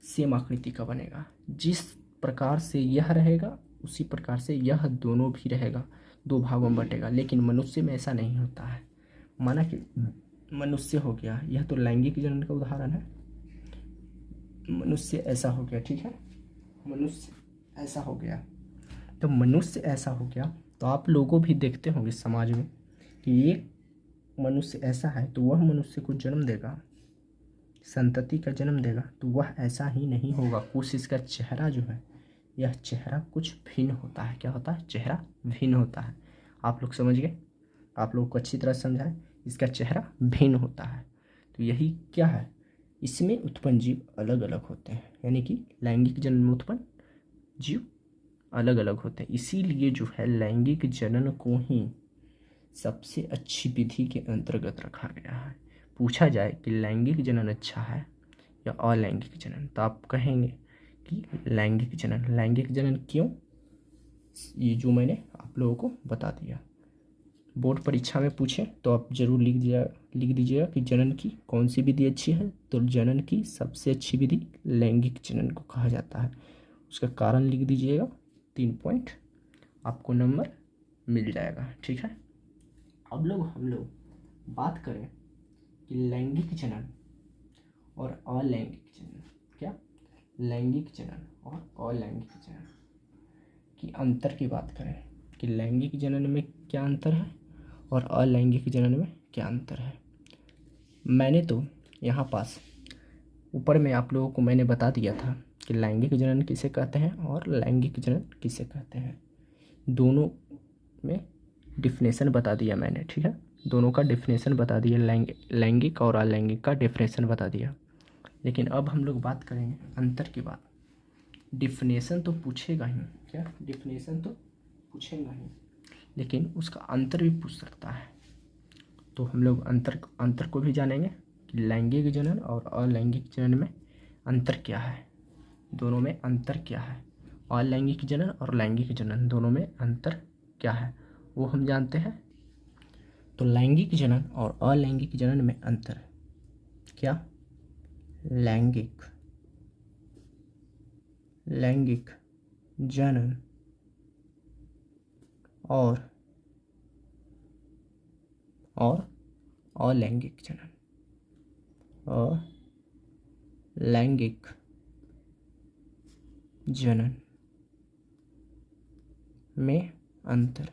सेम आकृति का बनेगा। जिस प्रकार से यह रहेगा उसी प्रकार से यह दोनों भी रहेगा, दो भागों में बटेगा। लेकिन मनुष्य में ऐसा नहीं होता है। माना कि मनुष्य हो गया, यह तो लैंगिक जनन का उदाहरण है। मनुष्य ऐसा हो गया। ठीक है, मनुष्य ऐसा हो गया। तो मनुष्य ऐसा हो गया तो आप लोगों भी देखते होंगे समाज में कि एक मनुष्य ऐसा है तो वह मनुष्य को जन्म देगा, संतति का जन्म देगा, तो वह ऐसा ही नहीं होगा। कुछ इसका चेहरा जो है, यह चेहरा कुछ भिन्न होता है। क्या होता है? चेहरा भिन्न होता है। आप लोग समझ गए? आप लोग को अच्छी तरह समझाएं, इसका चेहरा भिन्न होता है। तो यही क्या है, इसमें उत्पन्न जीव अलग अलग होते हैं, यानी कि लैंगिक जनन में उत्पन्न जीव अलग अलग होते हैं। इसीलिए जो है लैंगिक जनन को ही सबसे अच्छी विधि के अंतर्गत रखा गया है। पूछा जाए कि लैंगिक जनन अच्छा है या अलैंगिक जनन, तो आप कहेंगे कि लैंगिक जनन। लैंगिक जनन क्यों? ये जो मैंने आप लोगों को बता दिया। बोर्ड परीक्षा में पूछे तो आप जरूर लिख दीजिएगा कि जनन की कौन सी विधि अच्छी है। तो जनन की सबसे अच्छी विधि लैंगिक जनन को कहा जाता है। उसका कारण लिख दीजिएगा, 3 पॉइंट, आपको नंबर मिल जाएगा। ठीक है, अब हम लोग बात करें कि लैंगिक जनन और अलैंगिक जनन। क्या? लैंगिक जनन और अलैंगिक जनन की अंतर की बात करें कि लैंगिक जनन में क्या अंतर है और अलैंगिक जनन में क्या अंतर है। मैंने तो यहाँ पास ऊपर में आप लोगों को मैंने बता दिया था कि लैंगिक जनन किसे कहते हैं और लैंगिक जनन किसे कहते हैं। दोनों में डिफिनेशन बता दिया मैंने। ठीक है, दोनों का डिफिनेशन बता दिया, लैंगिक और अलैंगिक का डिफिनेशन बता दिया। लेकिन अब हम लोग बात करेंगे अंतर की बात। डिफिनेशन तो पूछेगा ही, क्या? डिफिनेशन तो पूछेगा ही, लेकिन उसका अंतर भी पूछ सकता है। तो हम लोग अंतर को भी जानेंगे कि लैंगिक जनन और अलैंगिक जनन में अंतर क्या है, दोनों में अंतर क्या है। अलैंगिक जनन और लैंगिक जनन दोनों में अंतर क्या है वो हम जानते हैं। तो लैंगिक जनन और अलैंगिक जनन में अंतर, क्या? लैंगिक जनन और अलैंगिक जनन, लैंगिक जनन में अंतर।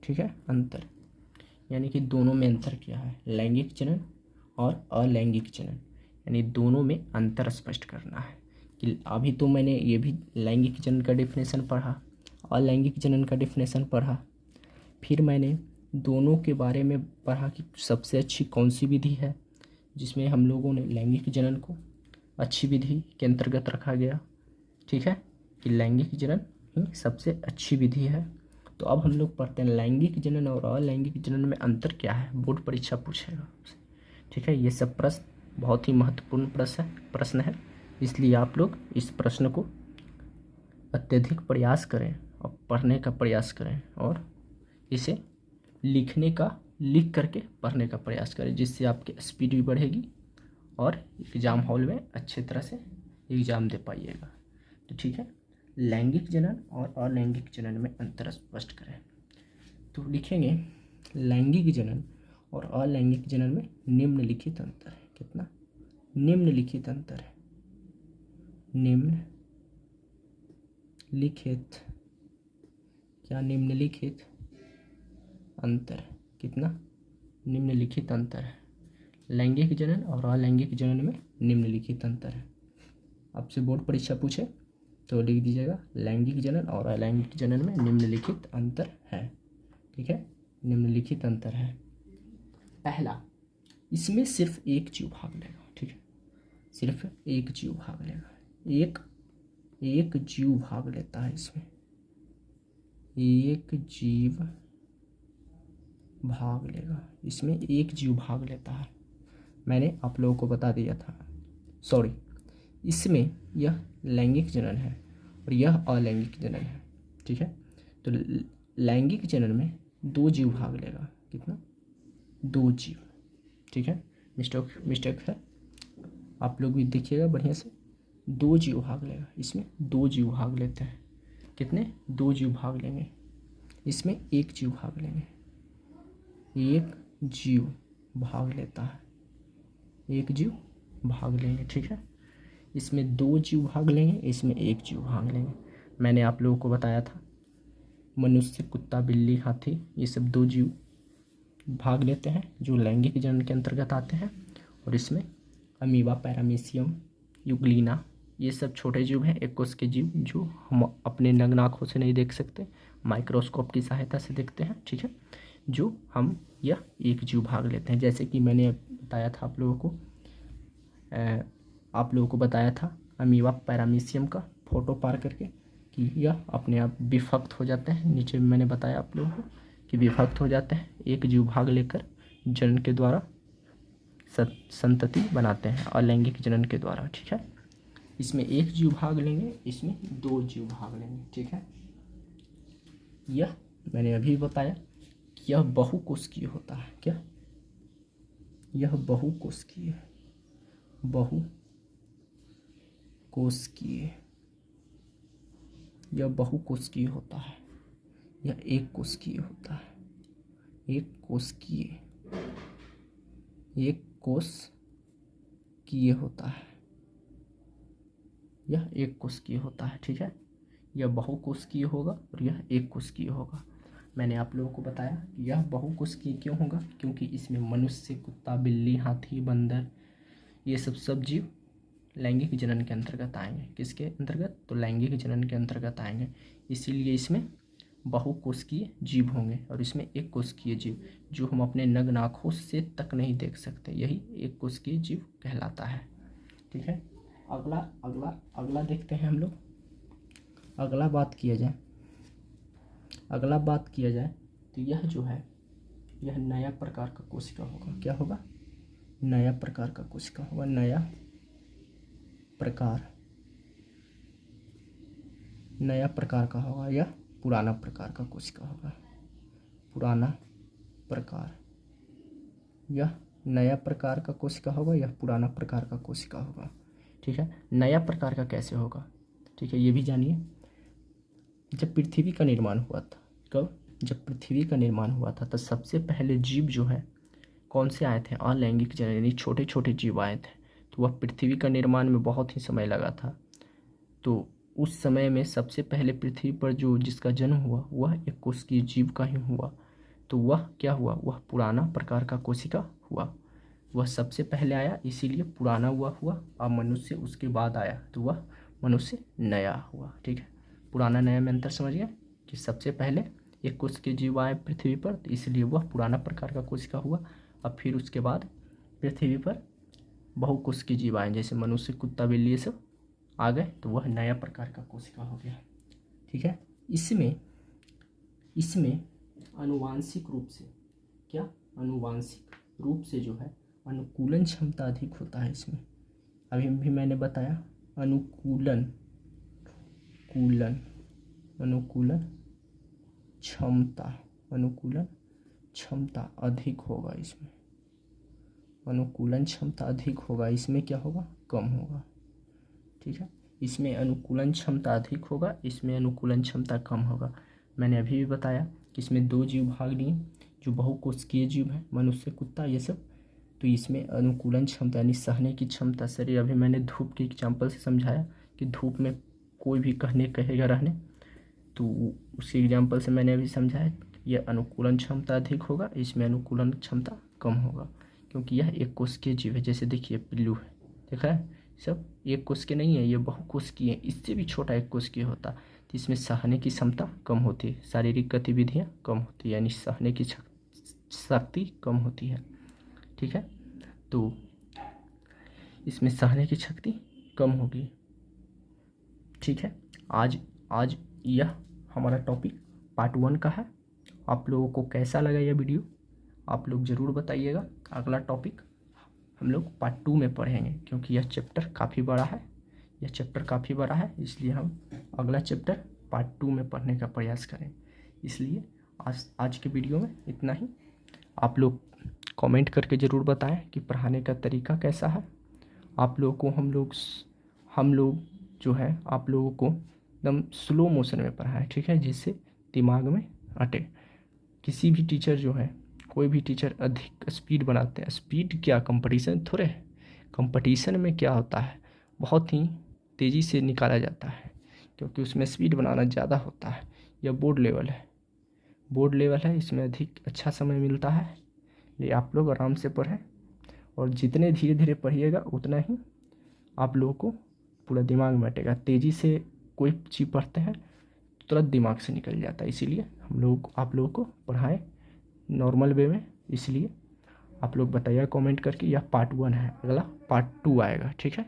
ठीक है, अंतर यानी कि दोनों में अंतर क्या है, लैंगिक जनन और अलैंगिक जनन, यानी दोनों में अंतर स्पष्ट करना है। कि अभी तो मैंने ये भी लैंगिक जनन का डिफिनेशन पढ़ा, अलैंगिक जनन का डिफिनेशन पढ़ा, फिर मैंने दोनों के बारे में पढ़ा कि सबसे अच्छी कौन सी विधि है, जिसमें हम लोगों ने लैंगिक जनन को अच्छी विधि के अंतर्गत रखा गया। ठीक है, कि लैंगिक जनन ही सबसे अच्छी विधि है। तो अब हम लोग पढ़ते हैं लैंगिक जनन और अलैंगिक जनन में अंतर क्या है, बोर्ड परीक्षा पूछेगा आपसे। ठीक है, ये सब प्रश्न बहुत ही महत्वपूर्ण प्रश्न है, इसलिए आप लोग इस प्रश्न को अत्यधिक प्रयास करें और पढ़ने का प्रयास करें और इसे लिख करके पढ़ने का प्रयास करें, जिससे आपकी स्पीड भी बढ़ेगी और एग्ज़ाम हॉल में अच्छे तरह से एग्ज़ाम दे पाइएगा। तो ठीक है, लैंगिक जनन और अलैंगिक जनन में अंतर स्पष्ट करें। तो लिखेंगे लैंगिक जनन और अलैंगिक जनन में निम्नलिखित अंतर है। कितना? निम्नलिखित अंतर है। निम्नलिखित, क्या निम्नलिखित अंतर? कितना? निम्नलिखित अंतर है। लैंगिक जनन और अलैंगिक जनन में निम्नलिखित अंतर है। आपसे बोर्ड परीक्षा पूछे तो लिख दीजिएगा लैंगिक जनन और अलैंगिक जनन में निम्नलिखित अंतर है। ठीक है, निम्नलिखित अंतर है। पहला, इसमें सिर्फ एक जीव भाग लेगा। ठीक है, सिर्फ एक जीव भाग लेगा। एक जीव भाग लेता है इसमें, एक जीव भाग लेगा इसमें, एक जीव भाग लेता है। मैंने आप लोगों को बता दिया था, सॉरी, इसमें यह लैंगिक जनन है और यह अलैंगिक जनन है। ठीक है, तो लैंगिक जनन में 2 जीव भाग लेगा। कितना? 2 जीव। ठीक है, मिस्टेक है, आप लोग भी देखिएगा बढ़िया से। 2 जीव भाग लेगा इसमें, 2 जीव भाग लेते हैं। कितने? 2 जीव भाग लेंगे इसमें, 1 जीव भाग लेंगे। 1 जीव भाग लेता है, 1 जीव भाग लेंगे। ठीक है, इसमें 2 जीव भाग लेंगे, इसमें 1 जीव भाग लेंगे। मैंने आप लोगों को बताया था मनुष्य, कुत्ता, बिल्ली, हाथी, ये सब 2 जीव भाग लेते हैं जो लैंगिक जनन के अंतर्गत आते हैं। और इसमें अमीबा, पैरामीशियम, यूग्लिना, ये सब छोटे जीव हैं, एक कोष के जीव जो हम अपने नग्न आँखों से नहीं देख सकते, माइक्रोस्कोप की सहायता से देखते हैं। ठीक है, जो हम यह 1 जीव भाग लेते हैं। जैसे कि मैंने बताया था आप लोगों को बताया था अमीबा पैरामीशियम का फोटो पार करके कि यह अपने आप विभक्त हो जाते हैं। नीचे में मैंने बताया आप लोगों को कि विभक्त हो जाते हैं, 1 जीव भाग लेकर जनन के द्वारा संतति बनाते हैं, अलैंगिक जनन के द्वारा। ठीक है, इसमें 1 जीव भाग लेंगे, इसमें 2 जीव भाग लेंगे। ठीक है, यह मैंने अभी बताया कि यह बहुकोशिकीय होता है। क्या? यह बहुकोशिकीय, यह बहुकोशिकीय होता है। यह एक कोशिकीय होता है, एक कोशिकीय होता है। यह एक कोशिकीय होता है। ठीक है, यह बहुकोशिकीय होगा और यह एक कोशिकीय होगा। मैंने आप लोगों को बताया कि यह बहुकोशिकीय क्यों होगा, क्योंकि इसमें मनुष्य, कुत्ता, बिल्ली, हाथी, बंदर, ये सब जीव लैंगिक जनन के अंतर्गत आएंगे। किसके अंतर्गत? तो लैंगिक जनन के अंतर्गत आएंगे, इसीलिए इसमें बहुकोशिकीय जीव होंगे और इसमें एक कोशिकीय जीव जो हम अपने नग्न आँखों से तक नहीं देख सकते, यही एक कोशिकीय जीव कहलाता है। ठीक है, अगला देखते हैं हम लोग। अगला बात किया जाए तो यह जो है यह नया प्रकार का कोशिका होगा। क्या होगा? नया प्रकार का कोशिका होगा। नया प्रकार का होगा या पुराना प्रकार का कोशिका होगा। पुराना प्रकार, यह नया प्रकार का कोशिका होगा, यह पुराना प्रकार का कोशिका होगा। ठीक है, नया प्रकार का कैसे होगा? ठीक है, ये भी जानिए। जब पृथ्वी का निर्माण हुआ था, कब? जब पृथ्वी का निर्माण हुआ था तो सबसे पहले जीव जो है कौन से आए थे? अलैंगिक जनन, यानी छोटे छोटे जीव आए थे। तो वह पृथ्वी का निर्माण में बहुत ही समय लगा था। तो उस समय में सबसे पहले पृथ्वी पर जो जिसका जन्म हुआ वह एक कोशिकीय जीव का ही हुआ। तो वह क्या हुआ? वह पुराना प्रकार का कोशिका हुआ। वह सबसे पहले आया, इसीलिए पुराना हुआ। और मनुष्य उसके बाद आया तो वह मनुष्य नया हुआ। ठीक है, पुराना नया में अंतर समझ गए कि सबसे पहले एक कोश के जीव आए पृथ्वी पर, तो इसलिए वह पुराना प्रकार का कोशिका हुआ। अब फिर उसके बाद पृथ्वी पर बहुकोश के जीव आए, जैसे मनुष्य, कुत्ता, बिल्ली, ये सब आ गए, तो वह नया प्रकार का कोशिका हो गया। ठीक है। इसमें आनुवांशिक रूप से, क्या आनुवांशिक रूप से जो है अनुकूलन क्षमता अधिक होता है इसमें। अभी भी मैंने बताया अनुकूलन क्षमता अधिक होगा इसमें। अनुकूलन क्षमता अधिक होगा, इसमें क्या होगा, कम होगा। ठीक है। इसमें अनुकूलन क्षमता अधिक होगा, इसमें अनुकूलन क्षमता कम होगा। मैंने अभी भी बताया कि इसमें 2 जीव भाग लिए, जो बहुकोशिकीय जीव हैं, मनुष्य, कुत्ता, ये सब। तो इसमें अनुकूलन क्षमता यानी सहने की क्षमता शरीर, अभी मैंने धूप के एग्जाम्पल से समझाया कि धूप में कोई भी कहेगा रहने, तो उसी एग्जाम्पल से मैंने अभी समझाया यह अनुकूलन क्षमता अधिक होगा, इसमें अनुकूलन क्षमता कम होगा, क्योंकि यह एक कोशिकीय जीव है। जैसे देखिए पिल्लू है, देखा है, सब एक कोशिकीय नहीं है, ये बहुकोशिकीय है, इससे भी छोटा एक कोशिकीय होता, तो इसमें सहने की क्षमता कम होती है, शारीरिक गतिविधियाँ कम होती है, यानी सहने की शक्ति कम होती है। ठीक है। तो इसमें सहने की शक्ति कम होगी। ठीक है। आज यह हमारा टॉपिक पार्ट 1 का है। आप लोगों को कैसा लगा यह वीडियो, आप लोग ज़रूर बताइएगा। अगला टॉपिक हम लोग पार्ट 2 में पढ़ेंगे, क्योंकि यह चैप्टर काफ़ी बड़ा है, इसलिए हम अगला चैप्टर पार्ट 2 में पढ़ने का प्रयास करें। इसलिए आज के वीडियो में इतना ही। आप लोग कमेंट करके ज़रूर बताएं कि पढ़ाने का तरीका कैसा है। आप लोगों को हम लोग जो है आप लोगों को एकदम स्लो मोशन में पढ़ाएं, ठीक है, जिससे दिमाग में अटे। किसी भी टीचर जो है, कोई भी टीचर अधिक स्पीड बनाते हैं, स्पीड क्या, कंपटीशन थोड़े है। कंपटीशन में क्या होता है, बहुत ही तेज़ी से निकाला जाता है, क्योंकि उसमें स्पीड बनाना ज़्यादा होता है। यह बोर्ड लेवल है, इसमें अधिक अच्छा समय मिलता है। ये आप लोग आराम से पढ़ें, और जितने धीरे धीरे पढ़िएगा उतना ही आप लोगों को पूरा दिमाग में अटेगा। तेज़ी से कोई चीज़ पढ़ते हैं तो तुरंत दिमाग से निकल जाता है, इसीलिए आप लोगों को पढ़ाएं नॉर्मल वे में। इसलिए आप लोग बताइए कमेंट करके, यह पार्ट 1 है, अगला पार्ट 2 आएगा। ठीक है।